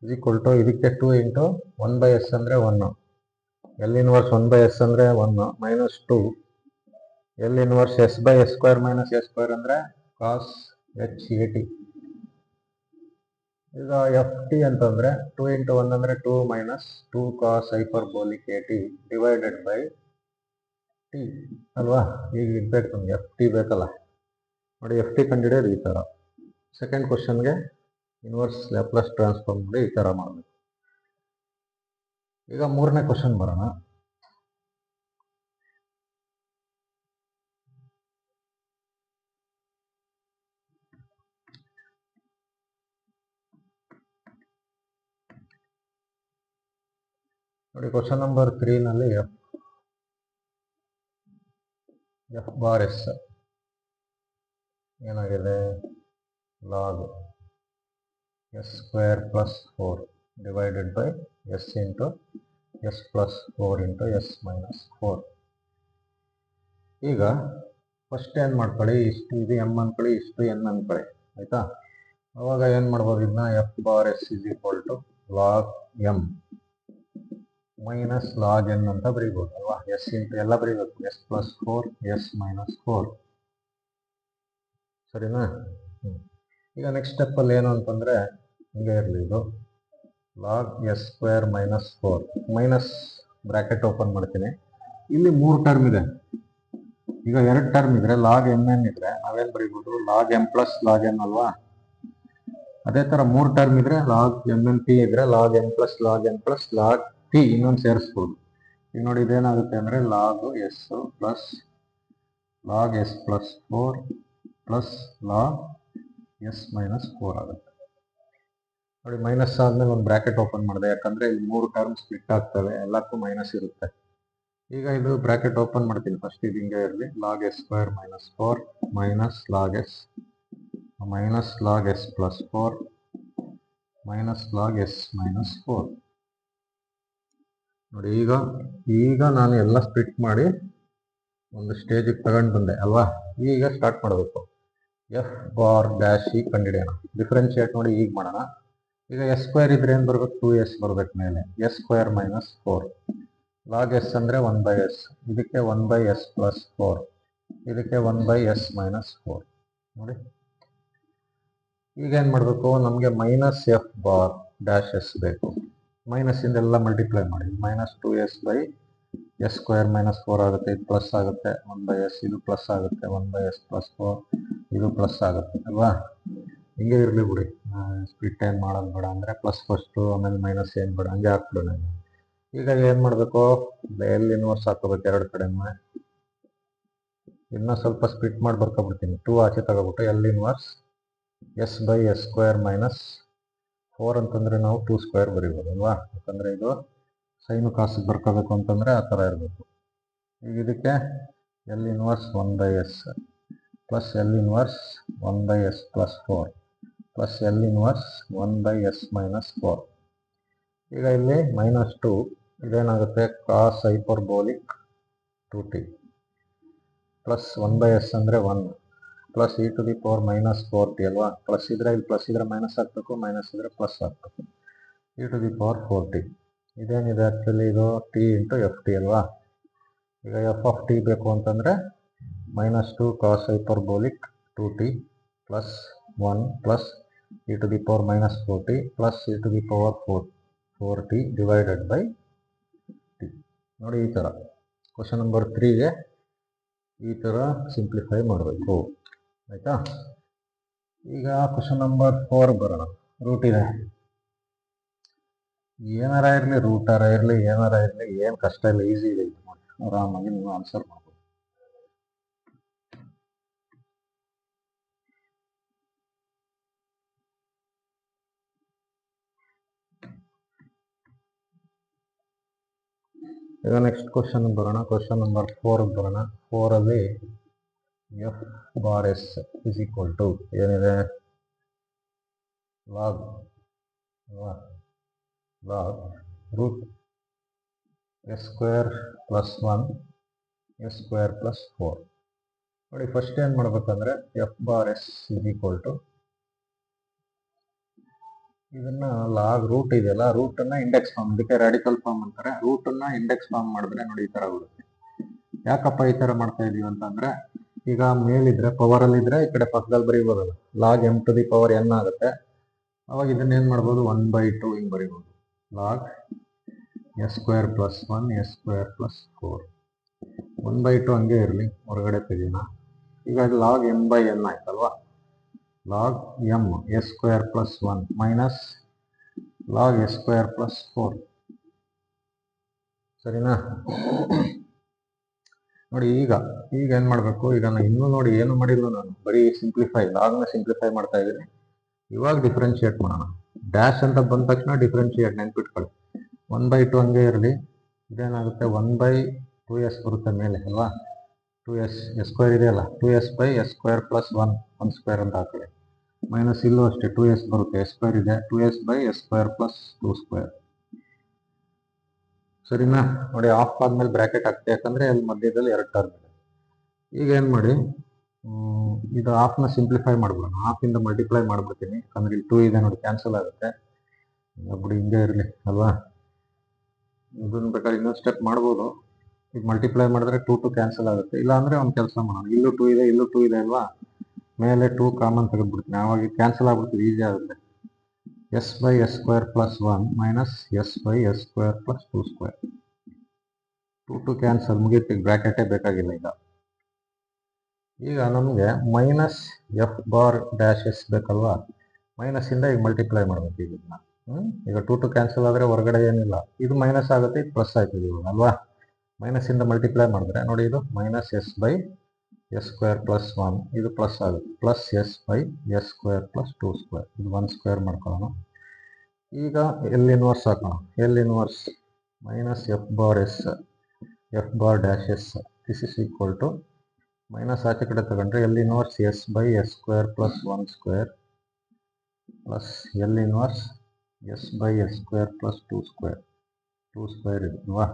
[SPEAKER 1] is equal to ಇದಕ್ಕೆ 2 ಇಂಟು 1 ಬೈ ಎಸ್ ಅಂದರೆ 1, ಎಲ್ ಇನ್ವರ್ಸ್ 1/s ಅಂದರೆ 1 minus 2 L inverse s/s² minus s² ಅಂದರೆ ಕಾಸ್ h a t. ಈಗ ಎಫ್ ಟಿ ಅಂತಂದರೆ 2 × 1 ಅಂದರೆ 2 minus 2 cos hyperbolic A T divided by T ಅಲ್ವಾ. ಈಗ ಇರ್ಬೇಕು ನಮಗೆ ಎಫ್ ಟಿ ಬೇಕಲ್ಲ. ನೋಡಿ ಎಫ್ ಟಿ ಕಂಡುಹಿಡಿಯೋದು ಈ ಥರ. ಸೆಕೆಂಡ್ ಕ್ವಶನ್ಗೆ ಇನ್ವರ್ಸ್ ಲ್ಯಾಪ್ಲೇಸ್ ಟ್ರಾನ್ಸ್ಫಾರ್ಮ್ ಮಾಡಿ ಈ ಥರ ಮಾಡಬೇಕು. ಈಗ ಮೂರನೇ ಕ್ವಶನ್ ಬರೋಣ. ನೋಡಿ ಕ್ವಶನ್ ನಂಬರ್ 3ನಲ್ಲಿ ಎಫ್ ಬಾರ್ ಎಸ್ ಏನಾಗಿದೆ, log s² + 4 divided by s × s + 4 × s - 4. ಈಗ ಫಸ್ಟ್ ಏನು ಮಾಡ್ಕೊಳ್ಳಿ, ಇಷ್ಟು ಇದು ಎಮ್ ಅಂದ್ಕೊಳ್ಳಿ, ಇಷ್ಟು ಎನ್ ಅಂದ್ಕೊಳ್ಳಿ, ಆಯಿತಾ. ಅವಾಗ ಏನು ಮಾಡ್ಬೋದು, ಇದನ್ನ F bar S = log M minus log N ಅಂತ ಬರೀಬೋದು ಅಲ್ವಾ. ಎಸ್ ಇಂಟು ಎಲ್ಲ ಬರೀಬೇಕು, s + 4 s - 4 ಸರಿನಾ. ಈಗ ನೆಕ್ಸ್ಟ್ ಸ್ಟೆಪ್ಪಲ್ಲಿ ಏನು ಅಂತಂದರೆ ಹಿಂಗೆ ಇರಲಿ, ಇದು log s² - 4 minus bracket open ಮಾಡ್ತೀನಿ. ಇಲ್ಲಿ 3 ಟರ್ಮ್ ಇದೆ. ಈಗ 2 ಟರ್ಮ್ ಇದ್ರೆ ಲಾಗ್ ಎಮ್ ಎನ್ ಇದ್ರೆ ನಾವೇನು ಬರೀಬೋದು, log M plus log n ಅಲ್ವಾ. ಅದೇ ಥರ 3 ಟರ್ಮ್ ಇದ್ರೆ ಲಾಗ್ ಎಮ್ ಎನ್ ಪಿ ಇದ್ರೆ log M plus log n plus log p ಇನ್ನೊಂದು ಸೇರಿಸ್ಬೋದು. ಈಗ ನೋಡಿ ಇದೇನಾಗುತ್ತೆ ಅಂದರೆ log S plus log s + 4 plus log s - 4 ಆಗುತ್ತೆ. ನೋಡಿ ಮೈನಸ್ ಆದಮೇಲೆ ಒಂದು ಬ್ರ್ಯಾಕೆಟ್ ಓಪನ್ ಮಾಡಿದೆ, ಯಾಕಂದರೆ ಇಲ್ಲಿ 3 ಟರ್ಮ್ ಸ್ಪ್ಲಿಟ್ ಆಗ್ತವೆ, ಎಲ್ಲಕ್ಕೂ ಮೈನಸ್ ಇರುತ್ತೆ. ಈಗ ಇದು ಬ್ರ್ಯಾಕೆಟ್ ಓಪನ್ ಮಾಡ್ತೀನಿ, ಫಸ್ಟ್ ಇದು ಹಿಂಗೆ ಇರಲಿ, log s² - 4 minus log s minus log s + 4 minus log s - 4. ನೋಡಿ ಈಗ ನಾನು ಎಲ್ಲ ಸ್ಪ್ಲಿಟ್ ಮಾಡಿ ಒಂದು ಸ್ಟೇಜಿಗೆ ತಗೊಂಡು ಬಂದೆ ಅಲ್ವಾ. ಈಗ ಸ್ಟಾರ್ಟ್ ಮಾಡಬೇಕು. ಎಫ್ ಬಾರ್ ಡ್ಯಾಶ್ ಈಗ ಕಂಡುಹಿಡಿಯೋಣ. ಡಿಫ್ರೆನ್ಶಿಯೇಟ್ ನೋಡಿ ಈಗ ಮಾಡೋಣ. ಈಗ s² ಇದ್ರೆ ಏನು ಬರಬೇಕು, 2s ಬರಬೇಕು ಮೇಲೆ, s² - 4 ಲಾಗ್ s ಅಂದರೆ 1/s, ಇದಕ್ಕೆ 1/s + 4 ಇದಕ್ಕೆ 1/s - 4. ನೋಡಿ ಈಗ ಏನು ಮಾಡಬೇಕು, ನಮಗೆ minus F bar dash S ಬೇಕು. ಮೈನಸ್ ಇಂದೆಲ್ಲ ಮಲ್ಟಿಪ್ಲೈ ಮಾಡಿ, ಮೈನಸ್ 2s/s² - 4 ಆಗುತ್ತೆ, ಇದು ಪ್ಲಸ್ ಆಗುತ್ತೆ 1/s, ಇದು ಪ್ಲಸ್ ಆಗುತ್ತೆ 1/s + 4 ಇದು ಪ್ಲಸ್ ಆಗುತ್ತೆ ಅಲ್ವಾ. ಹಿಂಗೆ ಇರಲಿ ಬಿಡಿ, ಸ್ಪ್ಲಿಟ್ ಏನು ಮಾಡೋದು ಬೇಡ, ಅಂದರೆ ಪ್ಲಸ್ ಫಸ್ಟು ಆಮೇಲೆ ಮೈನಸ್ ಏನು ಬೇಡ, ಹಂಗೆ ಹಾಕ್ಬಿಡೋಣ. ಈಗ ಏನು ಮಾಡಬೇಕು, ಎಲ್ ಇನ್ವರ್ಸ್ ಹಾಕೋಬೇಕು 2 ಕಡೆನೂ. ಇನ್ನೂ ಸ್ವಲ್ಪ ಸ್ಪ್ಲಿಟ್ ಮಾಡಿ ಬರ್ಕೊಬಿಡ್ತೀನಿ, 2 ಆಚೆ ತಗೋಬಿಟ್ಟು ಎಲ್ ಇನ್ವರ್ಸ್ s/s² - 4 ಅಂತಂದರೆ ನಾವು 2² ಬರೀಬೋದು ಅಲ್ವಾ. ಯಾಕಂದರೆ ಇದು ಸೈನು ಕಾಸಿಗೆ ಬರ್ಕೋಬೇಕು ಅಂತಂದರೆ ಆ ಥರ ಇರಬೇಕು. ಈಗ ಇದಕ್ಕೆ L inverse 1/s plus L inverse 1/s + 4 plus L inverse 1/s - 4. ಈಗ ಇಲ್ಲಿ -2 ಇದೇನಾಗುತ್ತೆ, ಕಾಸ್ ಹೈಪರ್ಬೋಲಿಕ್ 2t ಪ್ಲಸ್ 1/s ಅಂದರೆ 1 plus e to the power -4t ಅಲ್ವಾ. ಪ್ಲಸ್ ಇದ್ರೆ ಇಲ್ಲಿ ಪ್ಲಸ್ ಇದ್ರೆ ಮೈನಸ್ ಹಾಕಬೇಕು, ಮೈನಸ್ ಇದ್ರೆ ಪ್ಲಸ್ ಹಾಕಬೇಕು, e to the power 4t. ಇದೇನಿದೆ ಆ್ಯಕ್ಚುಲಿ ಇದು t × ಎಫ್ ಟಿ ಅಲ್ವಾ. ಈಗ ಎಫ್ ಆಫ್ ಟಿ ಬೇಕು ಅಂತಂದರೆ -2 cos hyperbolic 2t plus 1 plus e to the power -4t plus e to the power 4t divided by T. ನೋಡಿ ಈ ಥರ question number 3ಗೆ ಈ ಥರ ಸಿಂಪ್ಲಿಫೈ ಮಾಡಬೇಕು, ಆಯಿತಾ. ಈಗ ಕ್ವಶನ್ ನಂಬರ್ 4 ಬರೋಣ. ರೂಟ್ ಇದೆ, ಏನಾರ ಇರಲಿ, ರೂಟಾರ ಇರಲಿ, ಏನಾರ ಇರಲಿ, ಏನು ಕಷ್ಟ ಇಲ್ಲ, ಈಸಿ ಇದೆ ಇದು ಮಾಡಿ ಆರಾಮಾಗಿ ನೀವು ಆನ್ಸರ್ ಮಾಡ್ಬೋದು. ಈಗ ನೆಕ್ಸ್ಟ್ ಕ್ವಶನ್ ಬರೋಣ. ಕ್ವಶನ್ ನಂಬರ್ 4 ಬರೋಣ. 4ಅಲ್ಲಿ ಎಫ್ ಬಾರ್ ಎಸ್ = ಏನಿದೆ, ಲಾಗ್ ರೂಟ್ s² + 1 s² + 4. ನೋಡಿ ಫಸ್ಟ್ ಏನು ಮಾಡಬೇಕಂದ್ರೆ ಎಫ್ ಬಾರ್ ಎಸ್ = ಇದನ್ನ ಲಾಗ್ ರೂಟ್ ಇದೆಯಲ್ಲ, ರೂಟ್ ಅನ್ನ ಇಂಡೆಕ್ಸ್ ಫಾರ್ಮ್, ಇದಕ್ಕೆ ರಾಡಿಕಲ್ ಫಾರ್ಮ್ ಅಂತಾರೆ. ರೂಟ್ ಅನ್ನ ಇಂಡೆಕ್ಸ್ ಫಾರ್ಮ್ ಮಾಡಿದ್ರೆ ನೋಡಿ ಈ ತರ ಬರುತ್ತೆ. ಯಾಕಪ್ಪ ಈ ತರ ಮಾಡ್ತಾ ಇದೀವಿ ಅಂತಂದ್ರೆ, ಈಗ ಮೇಲಿದ್ರೆ ಪವರ್ ಅಲ್ಲಿ ಇದ್ರೆ ಈ ಕಡೆ ಪಕ್ಕದಲ್ಲಿ ಬರೀಬೋದಲ್ಲ, log M to the power n ಆಗುತ್ತೆ. ಅವಾಗ ಇದನ್ನ ಏನ್ ಮಾಡ್ಬೋದು, 1/2 ಹಿಂಗ್ ಬರೀಬಹುದು. Log S square plus 1 s square plus 4. 1/2 ಹಂಗೆ ಇರಲಿ, ಹೊರಗಡೆ ತೆಗಿಯೋಣ. ಈಗ ಇದು ಲಾಗ್ ಎಮ್ ಬೈ ಎನ್ ಆಯ್ತಲ್ವಾ. Log m s square plus 1 minus log S square plus 4. ಸರಿನಾ? ನೋಡಿ ಈಗ ಏನ್ ಮಾಡ್ಬೇಕು, ಈಗ ನಾನು ಇನ್ನೂ ನೋಡಿ ಏನು ಮಾಡಿಲ್ಲ, ನಾನು ಬರೀ ಸಿಂಪ್ಲಿಫೈ, ಲಾಗ್ನ ಸಿಂಪ್ಲಿಫೈ ಮಾಡ್ತಾ ಇದ್ದೀನಿ. ಇವಾಗ ಡಿಫ್ರೆನ್ಶಿಯೇಟ್ ಮಾಡೋಣ. ಡ್ಯಾಶ್ ಅಂತ ಬಂದ ತಕ್ಷಣ ಡಿಫ್ರೆನ್ಶಿಯೇಟ್ ನೆನ್ಪಿಟ್ಕೊಳ್ಳಿ. 1/2 ಹಂಗೆ ಇರಲಿ. ಇದೇನಾಗುತ್ತೆ, 1/2s ಬರುತ್ತೆ ಮೇಲೆ ಅಲ್ವಾ. 2s ಎಸ್ ಸ್ಕ್ವೇರ್ ಇದೆಯಲ್ಲ, 2s by S square plus 1 square ಅಂತ ಹಾಕೊಳ್ಳಿ. ಮೈನಸ್ ಇಲ್ಲೂ ಅಷ್ಟೇ 2s ಬರುತ್ತೆ, ಎಸ್ ಸ್ಕ್ವೇರ್ ಇದೆ, 2s by S square plus 2 square. ಸರಿನಾ? ನೋಡಿ ಆಫ್ ಆದ್ಮೇಲೆ ಬ್ರಾಕೆಟ್ ಹಾಕ್ತೆ, ಯಾಕಂದ್ರೆ ಅಲ್ಲಿ ಮಧ್ಯದಲ್ಲಿ 2 ಟರ್ಮ್ ಇದೆ. ಈಗ ಏನ್ ಮಾಡಿ, ಇದು ಹಾಫ್ನ ಸಿಂಪ್ಲಿಫೈ ಮಾಡ್ಬಿಡೋಣ. ಹಾಫ್ ಇಂದ ಮಲ್ಟಿಪ್ಲೈ ಮಾಡ್ಬಿಡ್ತೀನಿ, ಯಾಕಂದ್ರೆ ಇಲ್ಲಿ 2 ಇದೆ ನೋಡಿ, ಕ್ಯಾನ್ಸಲ್ ಆಗುತ್ತೆ. ಬಿಡಿ ಹಿಂಗೆ ಇರಲಿ ಅಲ್ವಾ. ಇದನ್ನ ಬೇಕಾದ್ರೆ ಇನ್ನೊಂದು ಸ್ಟೆಪ್ ಮಾಡ್ಬೋದು. ಈಗ ಮಲ್ಟಿಪ್ಲೈ ಮಾಡಿದ್ರೆ 2 ಕ್ಯಾನ್ಸಲ್ ಆಗುತ್ತೆ. ಇಲ್ಲ ಅಂದ್ರೆ ಒಂದು ಕೆಲಸ ಮಾಡೋಣ, ಇಲ್ಲೂ 2 ಇದೆ, ಇಲ್ಲೂ 2 ಇದೆ ಅಲ್ವಾ, ಮೇಲೆ 2 ಕಾಮನ್ ತೆಗೆದ್ಬಿಡ್ತೀನಿ. ಆವಾಗ ಕ್ಯಾನ್ಸಲ್ ಆಗ್ಬಿಡ್ತೀವಿ, ಈಸಿ ಆಗುತ್ತೆ. S by S square plus 1 minus S by S square plus 2 square. 2 cancel, ಮುಗೀತು. ಬ್ರಾಕೆಟೇ ಬೇಕಾಗಿಲ್ಲ ಈಗ ನಮಗೆ minus F bar dash S ಬೇಕಲ್ವಾ. ಮೈನಸ್ ಇಂದ ಈಗ ಮಲ್ಟಿಪ್ಲೈ ಮಾಡ್ಬೇಕು ಇದನ್ನ. ಈಗ 2 ಕ್ಯಾನ್ಸಲ್ ಆದ್ರೆ ಹೊರಗಡೆ ಏನಿಲ್ಲ, ಇದು ಮೈನಸ್ ಆಗುತ್ತೆ, ಇದು ಪ್ಲಸ್ ಆಯ್ತದೆ ಇವಾಗ ಅಲ್ವಾ. ಮೈನಸ್ ಇಂದ ಮಲ್ಟಿಪ್ಲೈ ಮಾಡಿದ್ರೆ ನೋಡಿ, ಇದು minus S by S square plus 1, ಇದು ಪ್ಲಸ್ ಆಗುತ್ತೆ, plus S by S square plus 2 square. ಇದು 1 ಸ್ಕ್ವೇರ್ ಮಾಡ್ಕೊಳ್ಳೋಣ. ಈಗ ಎಲ್ ಇನ್ವರ್ಸ್ ಹಾಕೋಣ. L inverse minus F bar S, F bar dash S, this is equal to minus ಆಚೆ ಕಡೆ ತಗೊಂಡ್ರೆ L inverse S by S square plus 1 square plus L inverse S by S square plus 2 square. 2 square ಇದೆ ಅಲ್ವಾ.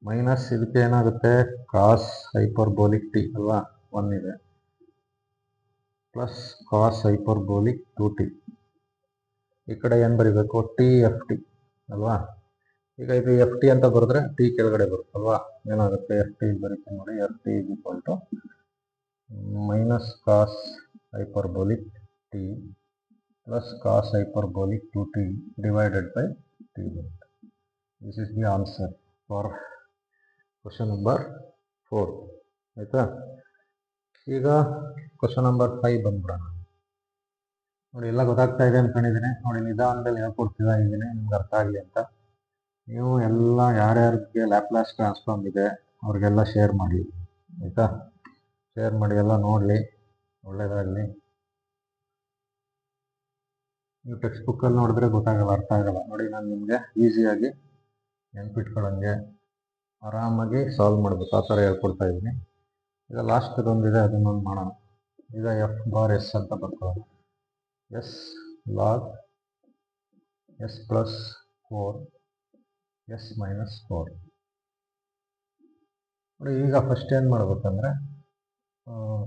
[SPEAKER 1] Minus ಇದಕ್ಕೆ ಏನಾಗುತ್ತೆ, ಕಾಸ್ hyperbolic T ಅಲ್ವಾ, 1 ಇದೆ, plus cos hyperbolic 2t. ಈ ಕಡೆ ಏನು ಬರೀಬೇಕು, ಟಿ ಎಫ್ ಟಿ ಅಲ್ವಾ. ಈಗ ಇದು ಎಫ್ ಟಿ ಅಂತ ಬರೆದ್ರೆ ಟಿ ಕೆಳಗಡೆ ಬರುತ್ತಲ್ವಾ. ಏನಾಗುತ್ತೆ, ಎಫ್ ಟಿ ಬರೀತೀನಿ ನೋಡಿ, F T is equal to minus cos hyperbolic T plus cos hyperbolic 2t divided by T. This is the answer for question number 4. ಆಯ್ತಾ? ಈಗ ಕ್ವಶನ್ ನಂಬರ್ 5 ಬಂದ್ಬಿಡೋಣ. ನೋಡಿ ಎಲ್ಲ ಗೊತ್ತಾಗ್ತಾ ಇದೆ ಅನ್ಕೊಂಡಿದ್ದೀನಿ. ನೋಡಿ ನಿಧಾನದಲ್ಲಿ ಹೇಳ್ಕೊಡ್ತಿದ್ದ ಇದ್ದೀನಿ, ನಿಮ್ಗೆ ಅರ್ಥ ಆಗಲಿ ಅಂತ. ನೀವು ಎಲ್ಲ ಯಾರ್ಯಾರಿಗೆ ಲ್ಯಾಪ್ಲಾಸ್ ಟ್ರಾನ್ಸ್ಫಾರ್ಮ್ ಇದೆ ಅವ್ರಿಗೆಲ್ಲ ಶೇರ್ ಮಾಡಿ. ಆಯ್ತಾ? ಶೇರ್ ಮಾಡಿ, ಎಲ್ಲ ನೋಡಲಿ, ಒಳ್ಳೇದಾಗಲಿ. ನೀವು ಟೆಕ್ಸ್ಟ್ ಬುಕ್ಕಲ್ಲಿ ನೋಡಿದ್ರೆ ಗೊತ್ತಾಗಲ್ಲ, ಅರ್ಥ ಆಗಲ್ಲ. ನೋಡಿ ನಾನು ನಿಮಗೆ ಈಸಿಯಾಗಿ ನೆನ್ಪಿಟ್ಕೊಳ್ಳಂಗೆ ಆರಾಮಾಗಿ ಸಾಲ್ವ್ ಮಾಡಬೇಕು, ಆ ಥರ ಹೇಳ್ಕೊಡ್ತಾ ಇದ್ದೀನಿ. ಈಗ ಲಾಸ್ಟ್ ಇದೊಂದಿದೆ, ಅದನ್ನೊಂದು ಮಾಡೋಣ. ಈಗ ಎಫ್ ಬಾರ್ ಎಸ್ ಅಂತ ಬರ್ಕೊಳ್ಳೋಣ. S log S plus 4 s minus 4. ನೋಡಿ ಈಗ ಫಸ್ಟ್ ಏನು ಮಾಡ್ಬೇಕಂದ್ರೆ,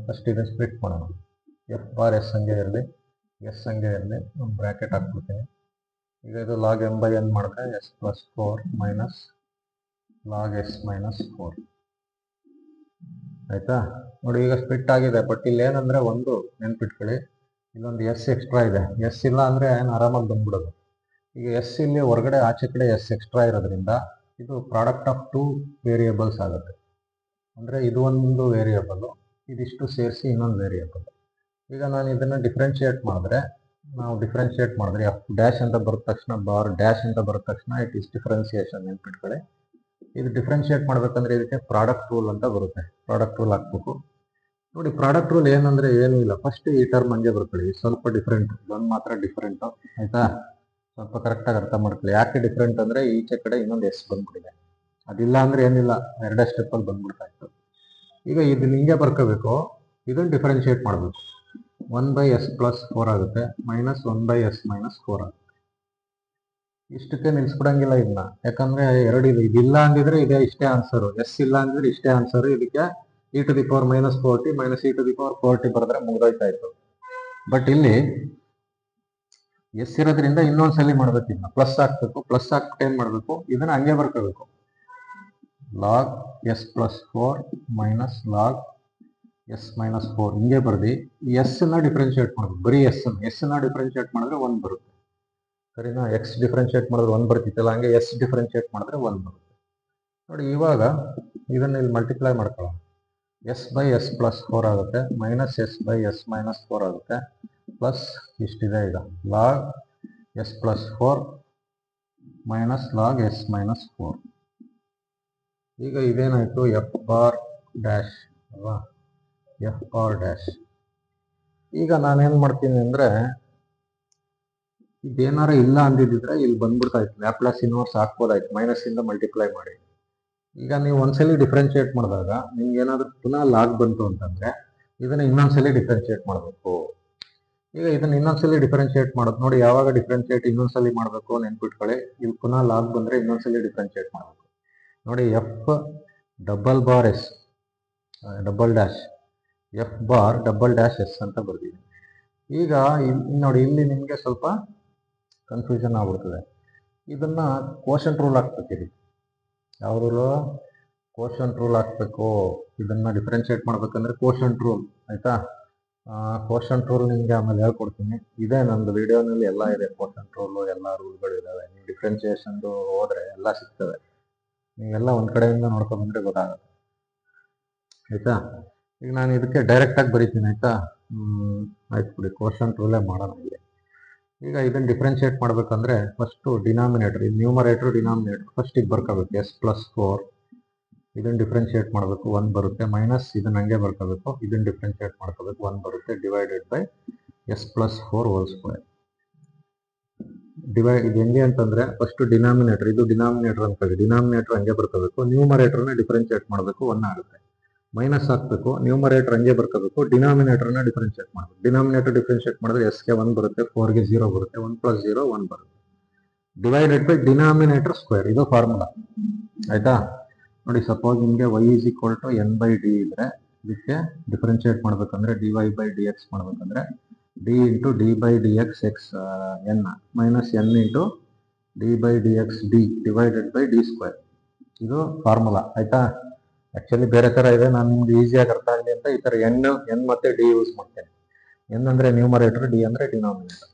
[SPEAKER 1] ಫಸ್ಟ್ ಇದನ್ನು ಸ್ಪ್ಲಿಟ್ ಮಾಡೋಣ. ಎಫ್ ಬಾರ್ ಎಸ್ ಹಂಗೆ ಇರಲಿ, ಎಸ್ ಹಂಗೆ ಇರಲಿ, ಒಂದು ಬ್ರ್ಯಾಕೆಟ್ ಹಾಕ್ಬಿಡ್ತೀನಿ. ಈಗ ಇದು ಲಾಗ್ ಎಮ್ ಬೈ ಎನ್ ಮಾಡಿದ್ರೆ S plus 4 minus log S minus 4. ಆಯ್ತಾ? ನೋಡಿ ಈಗ ಸ್ಪ್ಲಿಟ್ ಆಗಿದೆ, ಬಟ್ ಇಲ್ಲಿ ಏನಂದ್ರೆ ಒಂದು ನೆನ್ಪಿಟ್ಕೊಳ್ಳಿ, ಇಲ್ಲೊಂದು ಎಸ್ ಎಕ್ಸ್ಟ್ರಾ ಇದೆ. ಎಸ್ ಇಲ್ಲ ಅಂದ್ರೆ ಏನು ಆರಾಮಾಗಿ ಬಂದ್ಬಿಡೋದು. ಈಗ ಎಸ್ ಇಲ್ಲಿ ಹೊರಗಡೆ ಆಚೆ ಕಡೆ ಎಸ್ ಎಕ್ಸ್ಟ್ರಾ ಇರೋದ್ರಿಂದ ಇದು ಪ್ರಾಡಕ್ಟ್ ಆಫ್ 2 ವೇರಿಯೇಬಲ್ಸ್ ಆಗುತ್ತೆ. ಅಂದರೆ ಇದು ಒಂದು ವೇರಿಯೇಬಲ್, ಇದಿಷ್ಟು ಸೇರಿಸಿ ಇನ್ನೊಂದು ವೇರಿಯೇಬಲ್. ಈಗ ನಾನು ಇದನ್ನು ಡಿಫ್ರೆನ್ಶಿಯೇಟ್ ಮಾಡಿದ್ರೆ, ಎಫ್ ಡ್ಯಾಶ್ ಅಂತ ಬರದ ತಕ್ಷಣ, ಬಾರ್ ಡ್ಯಾಶ್ ಅಂತ ಬರದ ತಕ್ಷಣ ಇಟ್ ಇಸ್ ಡಿಫ್ರೆನ್ಸಿಯೇಷನ್. ನೆನ್ಪಿಟ್ಕೊಳ್ಳಿ, ಇದು ಡಿಫ್ರೆನ್ಶಿಯೇಟ್ ಮಾಡ್ಬೇಕಂದ್ರೆ ಇದಕ್ಕೆ ಪ್ರಾಡಕ್ಟ್ ರೂಲ್ ಅಂತ ಬರುತ್ತೆ. ಪ್ರಾಡಕ್ಟ್ ರೂಲ್ ಹಾಕ್ಬೇಕು. ನೋಡಿ ಪ್ರಾಡಕ್ಟ್ ರೂಲ್ ಏನಂದ್ರೆ ಏನೂ ಇಲ್ಲ, ಫಸ್ಟ್ ಈ ಟರ್ಮ್ ಹಂಗೆ ಬರ್ಕೊಳ್ಳಿ, ಸ್ವಲ್ಪ ಡಿಫ್ರೆಂಟ್, ಒಂದು ಮಾತ್ರ ಡಿಫ್ರೆಂಟ್. ಆಯ್ತಾ? ಸ್ವಲ್ಪ ಕರೆಕ್ಟಾಗಿ ಅರ್ಥ ಮಾಡ್ಕೊಳ್ಳಿ. ಯಾಕೆ ಡಿಫ್ರೆಂಟ್ ಅಂದ್ರೆ ಈಚೆ ಕಡೆ ಇನ್ನೊಂದು ಎಸ್ ಬಂದ್ಬಿಟ್ಟಿದೆ, ಅದಿಲ್ಲ ಅಂದ್ರೆ ಏನಿಲ್ಲ, ಎರಡೇ ಸ್ಟೆಪ್ಪಲ್ಲಿ ಬಂದ್ಬಿಡ್ತಾ ಇತ್ತು. ಈಗ ಇದನ್ನ ಹಿಂಗೆ ಬರ್ಕೋಬೇಕು, ಇದನ್ನು ಡಿಫ್ರೆನ್ಶಿಯೇಟ್ ಮಾಡಬೇಕು. 1/s ಪ್ಲಸ್ 4 ಆಗುತ್ತೆ, ಮೈನಸ್ 1/s ಮೈನಸ್ 4 ಆಗುತ್ತೆ. ಇಷ್ಟಕ್ಕೆ ನಿಲ್ಸ್ಬಿಡಂಗಿಲ್ಲ ಇದನ್ನ, ಯಾಕಂದ್ರೆ ಎರಡು ಇದೆ. ಇದಿಲ್ಲ ಅಂದಿದ್ರೆ ಇದೇ ಇಷ್ಟೇ ಆನ್ಸರು, ಎಸ್ ಇಲ್ಲ ಅಂದಿದ್ರೆ ಇಷ್ಟೇ ಆನ್ಸರು. ಇದಕ್ಕೆ e to the power minus 4t minus e to the power 4t ಬರೆದ್ರೆ ಮುಗ್ದೋಯ್ತಾ ಇತ್ತು. ಬಟ್ ಇಲ್ಲಿ ಎಸ್ ಇರೋದ್ರಿಂದ ಇನ್ನೊಂದ್ಸಲಿ ಮಾಡ್ಬೇಕು, ಇದನ್ನ ಪ್ಲಸ್ ಹಾಕ್ಬೇಕು. ಪ್ಲಸ್ ಹಾಕ್ಬಿಟ್ಟು ಏನ್ ಮಾಡ್ಬೇಕು, ಇದನ್ನ ಹಂಗೆ ಬರ್ಕೋಬೇಕು. Log S plus 4 minus log S minus 4 ಹಿಂಗೆ ಬರ್ದಿ ಎಸ್ ನ ಡಿಫ್ರೆನ್ಶಿಯೇಟ್ ಮಾಡ್ಬೇಕು. ಬರೀ ಎಸ್ ನ ಡಿಫ್ರೆನ್ಶಿಯೇಟ್ ಮಾಡಿದ್ರೆ 1 ಬರುತ್ತೆ, ಸರಿನಾ? ಎಕ್ಸ್ ಡಿಫ್ರೆನ್ಶಿಯೇಟ್ ಮಾಡಿದ್ರೆ 1 ಬರ್ತಿತ್ತಲ್ಲ, ಹಂಗೆ ಎಸ್ ಡಿಫ್ರೆನ್ಶಿಯೇಟ್ ಮಾಡಿದ್ರೆ 1 ಬರುತ್ತೆ. ನೋಡಿ ಇವಾಗ ಇದನ್ನ ಇಲ್ಲಿ ಮಲ್ಟಿಪ್ಲೈ ಮಾಡ್ಕೊಳ್ಳೋಣ. ಎಸ್ ಬೈ ಎಸ್ ಪ್ಲಸ್ 4 ಆಗುತ್ತೆ, minus S by S minus 4 ಆಗುತ್ತೆ, ಪ್ಲಸ್ ಇಷ್ಟಿದೆ. ಈಗ log S plus 4 minus log S minus 4. ಈಗ ಇದೇನಾಯ್ತು, ಎಫ್ ಬಾರ್ ಡ್ಯಾಶ್ ಅಲ್ವಾ, ಎಫ್ ಬಾರ್ ಡ್ಯಾಶ್. ಈಗ ನಾನೇನ್ ಮಾಡ್ತೀನಿ ಅಂದ್ರೆ, ಇದೇನಾರ ಇಲ್ಲ ಅಂದಿದ್ರೆ ಇಲ್ಲಿ ಬಂದ್ಬಿಡ್ತಾಯ್ತು, ಲ್ಯಾಪ್ಲಾಸ್ ಇನ್ವರ್ಸ್ ಹಾಕ್ಬೋದಾಯ್ತು ಮೈನಸ್ ಇಂದ ಮಲ್ಟಿಪ್ಲೈ ಮಾಡಿ. ಈಗ ನೀವು ಒಂದ್ಸಲಿ ಡಿಫ್ರೆನ್ಶಿಯೇಟ್ ಮಾಡಿದಾಗ ನಿಮ್ಗೆ ಏನಾದ್ರು ಪುನಃ ಲಾಗ್ ಬಂತು ಅಂತಂದ್ರೆ ಇದನ್ನ ಇನ್ನೊಂದ್ಸಲಿ ಡಿಫ್ರೆನ್ಶಿಯೇಟ್ ಮಾಡಬೇಕು. ಈಗ ಇದನ್ನ ಇನ್ನೊಂದ್ಸಲಿ ಡಿಫ್ರೆನ್ಶಿಯೇಟ್ ಮಾಡೋದು ನೋಡಿ, ಯಾವಾಗ ಡಿಫ್ರೆನ್ಶಿಯೇಟ್ ಇನ್ನೊಂದ್ಸಲಿ ಮಾಡಬೇಕು ನೆನ್ಪಿಟ್ಕೊಳ್ಳಿ. ಇಲ್ಲಿ ಪುನಃ ಲಾಗ್ ಬಂದ್ರೆ ಇನ್ನೊಂದ್ಸಲಿ ಡಿಫ್ರೆನ್ಶಿಯೇಟ್ ಮಾಡಬೇಕು. ನೋಡಿ F double bar S double dash F bar double dash S ಅಂತ ಬರ್ದಿದೆ. ಈಗ ನೋಡಿ ಇಲ್ಲಿ ನಿಮಗೆ ಸ್ವಲ್ಪ ಕನ್ಫ್ಯೂಷನ್ ಆಗ್ಬಿಡ್ತದೆ. ಇದನ್ನ ಕೋಶಂಟ್ ರೂಲ್ ಹಾಕ್ಬೇಕಿದೆ. ಯಾವ ರೂಲು? ಕೋಶಂಟ್ ರೂಲ್ ಹಾಕ್ಬೇಕು. ಇದನ್ನ ಡಿಫ್ರೆನ್ಶಿಯೇಟ್ ಮಾಡ್ಬೇಕಂದ್ರೆ ಕೋಶಂಟ್ ರೂಲ್, ಆಯ್ತಾ? ಕೋಶಂಟ್ ರೂಲ್ ನಿಮ್ಗೆ ಆಮೇಲೆ ಹೇಳ್ಕೊಡ್ತೀನಿ. ಇದೆ ನಂದು ವಿಡಿಯೋನಲ್ಲಿ ಎಲ್ಲ ಇದೆ, ಕೋಶಂಟ್ ರೂಲು ಎಲ್ಲ ರೂಲ್ಗಳು ಇದಾವೆ. ನೀವು ಡಿಫ್ರೆನ್ಶಿಯೇಷನ್ ಹೋದ್ರೆ ಎಲ್ಲ ಸಿಗ್ತವೆ, ನೀವೆಲ್ಲ ಒಂದ್ ಕಡೆಯಿಂದ ನೋಡ್ಕೊಂಡ್ ಬಂದ್ರೆ ಗೊತ್ತಾಗುತ್ತೆ, ಆಯ್ತಾ? ಈಗ ನಾನು ಇದಕ್ಕೆ ಡೈರೆಕ್ಟ್ ಆಗಿ ಬರೀತೀನಿ, ಆಯ್ತಾ? ಆಯ್ತು ಬಿಡಿ, ಕೋಶಂಟ್ ರೂಲೇ ಮಾಡೋಣ ಇಲ್ಲಿ. ಈಗ ಇದನ್ನ ಡಿಫ್ರೆನ್ಶಿಯೇಟ್ ಮಾಡ್ಬೇಕಂದ್ರೆ ಫಸ್ಟ್ ಡಿನಾಮಿನೇಟರ್, ಇದು ನ್ಯೂಮರೇಟರ್ ಡಿನಾಮಿನೇಟರ್ ಫಸ್ಟ್ ಈಗ ಬರ್ಕೋಬೇಕು. ಎಸ್ ಪ್ಲಸ್ 4 ಇದನ್ನ ಡಿಫ್ರೆನ್ಶಿಯೇಟ್ ಮಾಡಬೇಕು, 1 ಬರುತ್ತೆ. ಮೈನಸ್ ಇದನ್ನ ಹಂಗೆ ಬರ್ಕೋಬೇಕು, ಇದನ್ನ ಡಿಫ್ರೆನ್ಶಿಯೇಟ್ ಮಾಡ್ಕೋಬೇಕು, 1 ಬರುತ್ತೆ. Divided by S plus 4 whole square. ಇದು ಹೆಂಗೆ ಅಂತಂದ್ರೆ ಫಸ್ಟ್ ಡಿನಾಮಿನೇಟರ್, ಇದು ಡಿನಾಮಿನೇಟರ್ ಅನ್ಕೊಳ್ಳಿ, ಡಿನಾಮಿನೇಟರ್ ಹಂಗೆ ಬರ್ಕೋಬೇಕು. ನ್ಯೂಮರೇಟರ್ನ ಡಿಫ್ರೆನ್ಶಿಯೇಟ್ ಮಾಡಬೇಕು, 1 ಆಗುತ್ತೆ. ಮೈನಸ್ ಹಾಕ್ಬೇಕು, ನ್ಯೂಮರೇಟರ್ ಹಂಗೆ ಬರ್ಕೋಬೇಕು, ಡಿನಾಮಿನೇಟರ್ನ ಡಿಫ್ರೆನ್ಶಿಯೇಟ್ ಮಾಡಬೇಕು. ಡಿನಾಮಿನೇಟರ್ ಡಿಫ್ರೆನ್ಶಿಯೇಟ್ ಮಾಡಿದ್ರೆ ಎಸ್ಗೆ 1 ಬರುತ್ತೆ, 4ಗೆ 0 ಬರುತ್ತೆ, 1 ಪ್ಲಸ್ 0 1 ಬರುತ್ತೆ. ಡಿವೈಡೆಡ್ ಬೈ ಡಿನಾಮಿನೇಟರ್ ಸ್ಕ್ವೇರ್, ಇದು ಫಾರ್ಮುಲಾ, ಆಯ್ತಾ? ನೋಡಿ ಸಪೋಸ್ ನಿಮಗೆ y is equal to N by D ಇದ್ರೆ ಇದಕ್ಕೆ ಡಿಫ್ರೆನ್ಶಿಯೇಟ್ ಮಾಡ್ಬೇಕಂದ್ರೆ dy ಬೈ ಡಿ ಎಕ್ಸ್ ಮಾಡ್ಬೇಕಂದ್ರೆ D into D by D X X N minus N into D by D X D divided by D square. ಇದು formula, ಆಯ್ತಾ? Actually ಬೇರೆ ತರ ಇದೆ, ನಾನು ನಿಮ್ಗೆ ಈಸಿಯಾಗಿ ಅರ್ಥ ಆಗಲಿ ಅಂತ ಈ ತರ ಎನ್ ಮತ್ತೆ ಡಿ ಯೂಸ್ ಮಾಡ್ತೇನೆ. ಎನ್ ಅಂದ್ರೆ ನ್ಯೂಮರೇಟರ್, ಡಿ ಅಂದ್ರೆ ಡಿನಾಮಿನೇಟರ್.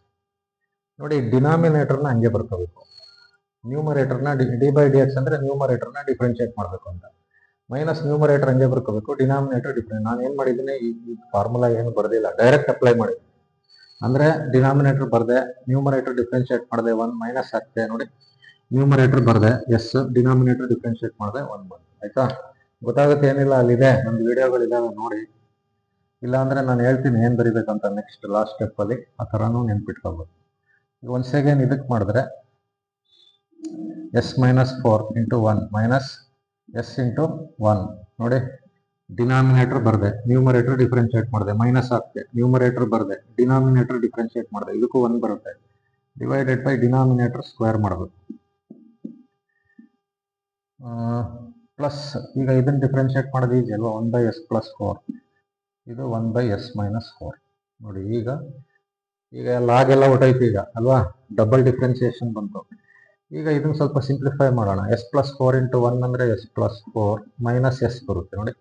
[SPEAKER 1] ನೋಡಿ ಡಿನಾಮಿನೇಟರ್ನ ಹಂಗೆ ಬರ್ಕೋಬೇಕು, ನ್ಯೂಮರೇಟರ್ನ ಡಿ ಬೈ ಡಿ ಎಕ್ಸ್ ಅಂದ್ರೆ ನ್ಯೂಮರೇಟರ್ನ ಡಿಫ್ರೆನ್ಶಿಯೇಟ್ ಮಾಡಬೇಕು ಅಂತ. ಮೈನಸ್ ನ್ಯೂಮರೇಟರ್ ಹಂಗೆ ಬರ್ಕೋಬೇಕು, ಡಿನಾಮಿನೇಟರ್ ಡಿಫ್ರೆಂಟ್. ನಾನು ಏನ್ ಮಾಡಿದ್ದೀನಿ, ಈ ಫಾರ್ಮುಲಾ ಏನು ಬರ್ದಿಲ್ಲ, ಡೈರೆಕ್ಟ್ ಅಪ್ಲೈ ಮಾಡಿ. ಅಂದ್ರೆ ಡಿನಾಮಿನೇಟರ್ ಬರ್ದೆ, ನ್ಯೂಮರೇಟರ್ ಡಿಫ್ರೆನ್ಶಿಯೇಟ್ ಮಾಡಿದೆ, 1 ಮೈನಸ್ ಹಾಕ್ತೆ. ನೋಡಿ ನ್ಯೂಮರೇಟರ್ ಬರ್ದೆ ಎಸ್, ಡಿನಾಮಿನೇಟರ್ ಡಿಫ್ರೆನ್ಶಿಯೇಟ್ ಮಾಡಿದೆ 1 ಬಂದು, ಆಯ್ತಾ? ಗೊತ್ತಾಗುತ್ತೆ, ಏನಿಲ್ಲ ಅಲ್ಲಿದೆ, ಒಂದು ವಿಡಿಯೋಗಳಿದಾವೆ ನೋಡಿ. ಇಲ್ಲ ಅಂದ್ರೆ ನಾನು ಹೇಳ್ತೀನಿ ಏನ್ ಬರಿಬೇಕಂತ ನೆಕ್ಸ್ಟ್ ಲಾಸ್ಟ್ ಸ್ಟೆಪ್ ಅಲ್ಲಿ, ಆ ಥರನೂ ನೆನ್ಪಿಟ್ಕೋಬೋದು. ಈಗ ಒನ್ಸ್ ಅಗೇನ್ ಇದಕ್ಕೆ ಮಾಡಿದ್ರೆ S minus 4 into 1 minus S into 1. ನೋಡಿ ಡಿನಾಮಿನೇಟರ್ ಬರ್ದೆ, ನ್ಯೂಮರೇಟರ್ ಡಿಫ್ರೆನ್ಶಿಯೇಟ್ ಮಾಡಿದೆ, ಮೈನಸ್ ಹಾಕ್ತೆ, ನ್ಯೂಮರೇಟರ್ ಬರ್ದೆ, ಡಿನಾಮಿನೇಟರ್ ಡಿಫ್ರೆನ್ಶಿಯೇಟ್ ಮಾಡಿದೆ, ಇದಕ್ಕೂ 1 ಬರುತ್ತೆ. ಡಿವೈಡೆಡ್ ಬೈ ಡಿನಾಮಿನೇಟರ್ ಸ್ಕ್ವೇರ್ ಮಾಡಬೇಕು, ಪ್ಲಸ್ ಈಗ ಇದನ್ನ ಡಿಫ್ರೆನ್ಶಿಯೇಟ್ ಮಾಡೋದು ಈಜಿ ಅಲ್ವಾ, 1 ಬೈ ಎಸ್ ಪ್ಲಸ್ 4 ಇದು 1 ಬೈ ಎಸ್ ಮೈನಸ್ 4. ನೋಡಿ ಈಗ ಲಾಗ್ ಎಲ್ಲ ಹೊಟ್ಟೈತಿ ಈಗ ಅಲ್ವಾ, ಡಬಲ್ ಡಿಫ್ರೆನ್ಸಿಯೇಷನ್ ಬಂತು. ಈಗ ಇದನ್ನ ಸ್ವಲ್ಪ ಸಿಂಪ್ಲಿಫೈ ಮಾಡೋಣ. ಎಸ್ ಪ್ಲಸ್ 4 ಇಂಟು 1 ಅಂದ್ರೆ ಎಸ್ ಪ್ಲಸ್ 4 ಮೈನಸ್ ಎಸ್ ಬರುತ್ತೆ. ನೋಡಿ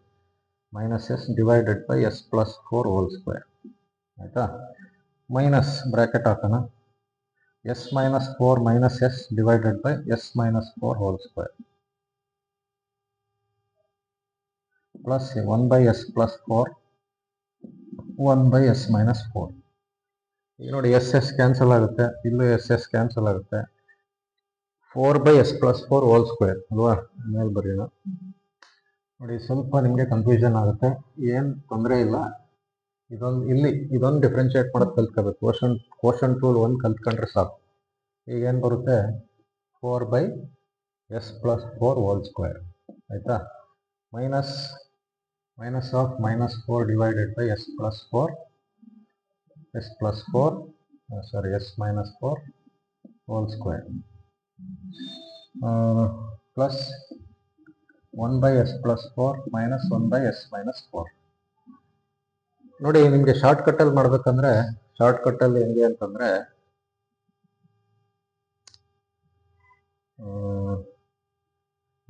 [SPEAKER 1] minus S divided by S plus 4 whole square, ಆಯ್ತಾ? ಮೈನಸ್ ಬ್ರಾಕೆಟ್ ಹಾಕೋಣ, S minus 4 minus S divided by S minus 4 whole square plus 1 by S plus 4 1 by S minus 4. ಈಗ ನೋಡಿ S S cancel ಆಗುತ್ತೆ, ಇಲ್ಲೂ S S cancel ಆಗುತ್ತೆ. 4 by S plus 4 whole square ಅಲ್ವಾ, ಮೇಲೆ ಬರೆಯೋಣ. ನೋಡಿ ಸ್ವಲ್ಪ ನಿಮಗೆ ಕನ್ಫ್ಯೂಷನ್ ಆಗುತ್ತೆ, ಏನು ತೊಂದರೆ ಇಲ್ಲ. ಇದೊಂದು ಡಿಫ್ರೆನ್ಶಿಯೇಟ್ ಮಾಡೋದು ಕಲ್ತ್ಕೋಬೇಕು. ಕೋಶಂಟ್ ರೂಲ್ 1 ಕಲ್ತ್ಕೊಂಡ್ರೆ ಸಾಕು. ಈಗ ಏನು ಬರುತ್ತೆ, 4 by S plus 4 whole square, ಆಯ್ತಾ? Minus of minus 4 divided by S plus 4 s minus 4 whole square plus 1 by S plus 4 minus 1 by S minus 4. ನೋಡಿ ನಿಮಗೆ ಶಾರ್ಟ್ ಕಟ್ ಅಲ್ಲಿ ಮಾಡ್ಬೇಕಂದ್ರೆ, ಶಾರ್ಟ್ ಕಟ್ ಅಲ್ಲಿ ಹೆಂಗೆ ಅಂತಂದ್ರೆ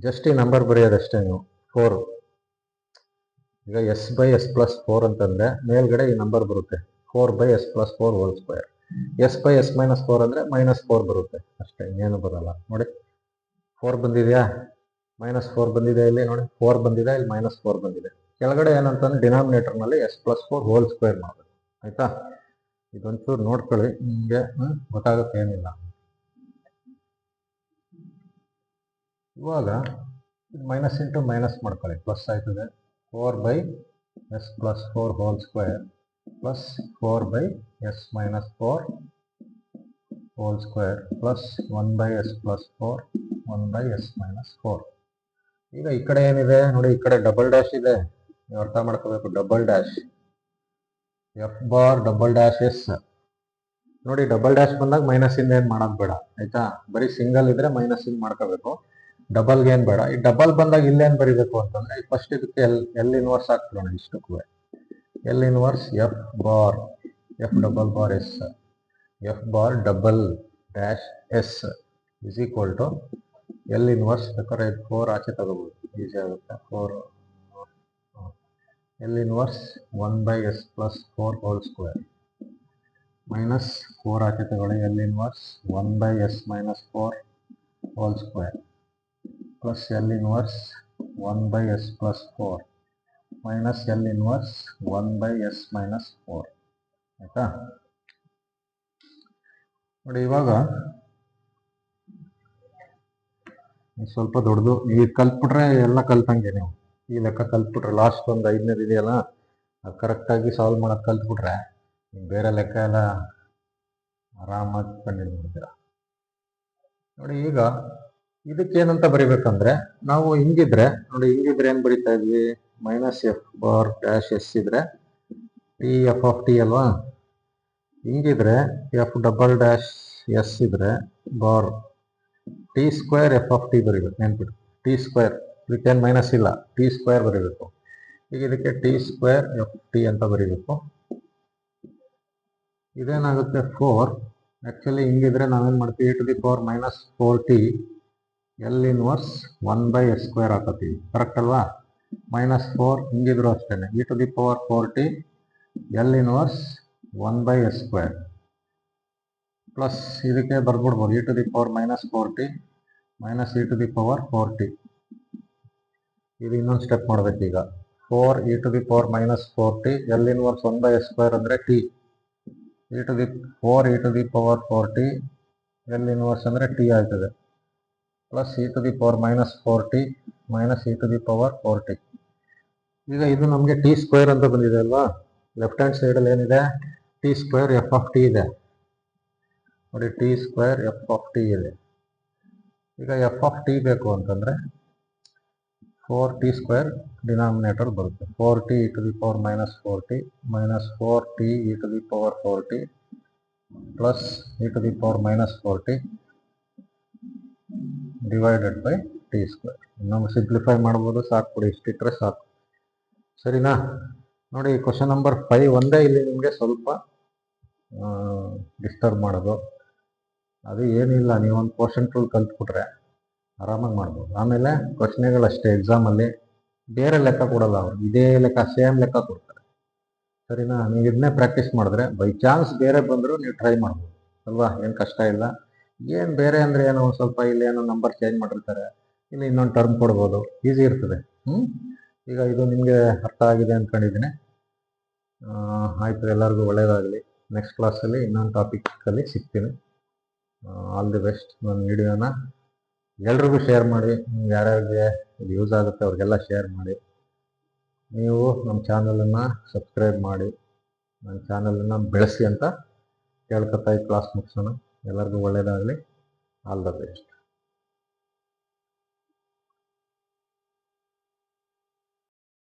[SPEAKER 1] ಜಸ್ಟ್ ಈ ನಂಬರ್ ಬರೆಯೋದಷ್ಟೇ ನೀವು 4. ಈಗ s/s+4 ಅಂತಂದ್ರೆ ಮೇಲ್ಗಡೆ ಈ ನಂಬರ್ ಬರುತ್ತೆ 4/s+4 ಹೋಲ್ ಸ್ಕ್ವೇರ್. s/s-4 ಅಂದ್ರೆ -4 ಬರುತ್ತೆ ಅಷ್ಟೇ, ಇನ್ನೇನು ಬರಲ್ಲ. ನೋಡಿ 4 ಬಂದಿದೆಯಾ, -4 ಬಂದಿದೆ, ಇಲ್ಲಿ ನೋಡಿ 4 ಬಂದಿದೆ, ಇಲ್ಲಿ -4 ಬಂದಿದೆ. ಕೆಳಗಡೆ ಏನಂತಂದ್ರೆ ಡಿನಾಮಿನೇಟರ್ನಲ್ಲಿ s+4 ಹೋಲ್ ಸ್ಕ್ವೇರ್ ಮಾಡಬೇಕು. ಆಯ್ತಾ, ಇದೊಂಚೂರು ನೋಡ್ಕೊಳ್ಳಿ, ನಿಮಗೆ ಗೊತ್ತಾಗುತ್ತೆ ಏನಿಲ್ಲ. ಇವಾಗ ಮೈನಸ್ ಇಂಟು ಮೈನಸ್ ಮಾಡ್ಕೊಳ್ಳಿ, ಪ್ಲಸ್ ಆಯ್ತದೆ. 4/s+4 hole square plus 4/s-4 hole square plus 1/s+4 1/s-4. ಈಗ ಈ ಕಡೆ ಏನಿದೆ ನೋಡಿ, ಈ ಕಡೆ ಡಬಲ್ ಡ್ಯಾಶ್ ಇದೆ, ನೀವು ಅರ್ಥ ಮಾಡ್ಕೋಬೇಕು. ಡಬಲ್ ಡ್ಯಾಶ್ f⁻s ನೋಡಿ, ಡಬಲ್ ಡ್ಯಾಶ್ ಬಂದಾಗ ಮೈನಸ್ ಇಂದ ಏನು ಮಾಡೋದು ಬೇಡ. ಆಯ್ತಾ, ಬರೀ ಸಿಂಗಲ್ ಇದ್ರೆ ಮೈನಸ್ ಇಂದ ಮಾಡ್ಕೋಬೇಕು, ಡಬಲ್ಗೆ ಏನು ಬೇಡ. ಈ ಡಬಲ್ ಬಂದಾಗ ಇಲ್ಲೇನು ಬರೀಬೇಕು ಅಂತಂದ್ರೆ, ಫಸ್ಟ್ ಇದಕ್ಕೆ ಎಲ್ ಇನ್ವರ್ಸ್ ಹಾಕ್ಬಿಡೋಣ. ಇಷ್ಟಕ್ಕೂ L inverse f⁻s f⁻s is equal to L inverse, ಬೇಕಾದ್ರೆ 4 ಆಚೆ ತಗೋಬಹುದು, ಈಸಿ ಆಗುತ್ತೆ. 4 L inverse 1/s+4 whole square minus 4 ಆಚೆ ತಗೊಳ್ಳಿ, L inverse 1/s-4 whole square plus L inverse 1/s+4 minus L inverse 1/s-4. ಆಯ್ತಾ, ನೋಡಿ ಇವಾಗ ಸ್ವಲ್ಪ ದೊಡ್ಡದು, ನೀವು ಕಲ್ತ್ಬಿಟ್ರೆ ಎಲ್ಲ ಕಲ್ತಂಗೆ. ನೀವು ಈ ಲೆಕ್ಕ ಕಲ್ತ್ಬಿಟ್ರೆ, ಲಾಸ್ಟ್ ಒಂದು 5ನೇದು ಇದೆಯಲ್ಲ, ಅದು ಕರೆಕ್ಟಾಗಿ ಸಾಲ್ವ್ ಮಾಡೋದು ಕಲ್ತ್ಬಿಟ್ರೆ ಬೇರೆ ಲೆಕ್ಕ ಎಲ್ಲ ಆರಾಮಾಗಿ ಕಂಡುಹಿಡ್ಬಿಡ್ತೀರ. ನೋಡಿ, ಈಗ ಇದಕ್ಕೇನಂತ ಬರಿಬೇಕಂದ್ರೆ, ನಾವು ಹಿಂಗಿದ್ರೆ ನೋಡಿ, ಹಿಂಗಿದ್ರೆ ಏನು ಬರಿತಾ ಇದ್ವಿ, -f⁻s ಇದ್ರೆ t(f(t) ಅಲ್ವಾ. ಹಿಂಗಿದ್ರೆ f'(s) ಇದ್ರೆ ಬಾರ್ t² f(t) ಬರೀಬೇಕು, ನೆನ್ಪಿಟ್ಟು. t², ಇದಕ್ಕೇನು ಮೈನಸ್ ಇಲ್ಲ, t² ಬರೀಬೇಕು. ಈಗ ಇದಕ್ಕೆ t² f(t) ಅಂತ ಬರೀಬೇಕು. ಇದೇನಾಗುತ್ತೆ 4. ಆ್ಯಕ್ಚುಲಿ ಹಿಂಗಿದ್ರೆ ನಾವೇನು ಮಾಡ್ತೀವಿ, e⁻−4t L inverse 1/s² ಹಾಕೋತೀವಿ, correct ಅಲ್ವಾ. -4 ಹಿಂಗಿದ್ರು ಅಷ್ಟೇ, e⁻4t L inverse 1/s² plus ಇದಕ್ಕೆ ಬರ್ಬಿಡ್ಬೋದು e⁻−4t e⁻4t. ಇದು ಇನ್ನೊಂದು ಸ್ಟೆಪ್ ಮಾಡ್ಬೇಕು. ಈಗ 4 e⁻−4t ಎಲ್ ಇನ್ವರ್ಸ್ 1/s² ಅಂದರೆ t, 4 e⁻4t ಎಲ್ ಇನ್ವರ್ಸ್ ಅಂದರೆ t ಆಯ್ತದೆ, ಪ್ಲಸ್ e⁻−4t e⁻4t. ಈಗ ಇದು ನಮಗೆ t² ಅಂತ ಬಂದಿದೆ ಅಲ್ವಾ. ಲೆಫ್ಟ್ ಹ್ಯಾಂಡ್ ಸೈಡಲ್ಲಿ ಏನಿದೆ, t² f(t) ಇದೆ ನೋಡಿ, t² f(t) ಇದೆ. ಈಗ f(t) ಬೇಕು ಅಂತಂದ್ರೆ 4t² ಡಿನಾಮಿನೇಟರ್ ಬರುತ್ತೆ, 4t e⁻−4t -4t e⁻4t plus e⁻−4t divided by t². ಇನ್ನೊಂದು ಸಿಂಪ್ಲಿಫೈ ಮಾಡ್ಬೋದು, ಸಾಕು, ಇಷ್ಟಿಟ್ರೆ ಸಾಕು. ಸರಿನಾ? ನೋಡಿ, ಕ್ವಶನ್ ನಂಬರ್ 5 ಒಂದೇ ಇಲ್ಲಿ ನಿಮಗೆ ಸ್ವಲ್ಪ ಡಿಸ್ಟರ್ಬ್ ಮಾಡೋದು. ಅದು ಏನಿಲ್ಲ, ನೀವೊಂದು ಪೋರ್ಷನ್ ಟೂಲ್ ಕಲ್ತ್ಬಿಟ್ರೆ ಆರಾಮಾಗಿ ಮಾಡ್ಬೋದು. ಆಮೇಲೆ ಪ್ರಶ್ನೆಗಳಷ್ಟೇ, ಎಕ್ಸಾಮಲ್ಲಿ ಬೇರೆ ಲೆಕ್ಕ ಕೊಡಲ್ಲ ಅವರು, ಇದೇ ಲೆಕ್ಕ, ಸೇಮ್ ಲೆಕ್ಕ ಕೊಡ್ತಾರೆ. ಸರಿನಾ? ನೀವು ಇದನ್ನೇ ಪ್ರಾಕ್ಟೀಸ್ ಮಾಡಿದ್ರೆ ಬೈ ಚಾನ್ಸ್ ಬೇರೆ ಬಂದರೂ ನೀವು ಟ್ರೈ ಮಾಡ್ಬೋದು ಅಲ್ವಾ, ಏನು ಕಷ್ಟ ಇಲ್ಲ. ಏನು ಬೇರೆ ಅಂದರೆ ಏನೋ ಒಂದು ಸ್ವಲ್ಪ ಇಲ್ಲಿ ಏನೋ ನಂಬರ್ ಚೇಂಜ್ ಮಾಡಿರ್ತಾರೆ, ಇಲ್ಲಿ ಇನ್ನೊಂದು ಟರ್ಮ್ ಕೊಡ್ಬೋದು, ಈಸಿ ಇರ್ತದೆ. ಈಗ ಇದು ನಿಮಗೆ ಅರ್ಥ ಆಗಿದೆ ಅಂದ್ಕೊಂಡಿದ್ದೀನಿ. ಆಯಿತು, ಎಲ್ಲರಿಗೂ ಒಳ್ಳೆಯದಾಗಲಿ. ನೆಕ್ಸ್ಟ್ ಕ್ಲಾಸಲ್ಲಿ ಇನ್ನೊಂದು ಟಾಪಿಕಲ್ಲಿ ಸಿಗ್ತೀನಿ. All the best. ನನ್ನ ವಿಡಿಯೋನ ಎಲ್ರಿಗೂ ಶೇರ್ ಮಾಡಿ, ಯಾರ್ಯಾರಿಗೆ ಇದು ಯೂಸ್ ಆಗುತ್ತೆ ಅವ್ರಿಗೆಲ್ಲ ಶೇರ್ ಮಾಡಿ. ನೀವು ನಮ್ಮ ಚಾನಲನ್ನು ಸಬ್ಸ್ಕ್ರೈಬ್ ಮಾಡಿ, ನನ್ನ ಚಾನಲನ್ನು ಬೆಳೆಸಿ ಅಂತ ಕೇಳ್ಕೊತಾ ಈ ಕ್ಲಾಸ್ ಮುಗಿಸೋಣ. ಎಲ್ಲರಿಗೂ ಒಳ್ಳೆಯದಾಗಲಿ. All the best.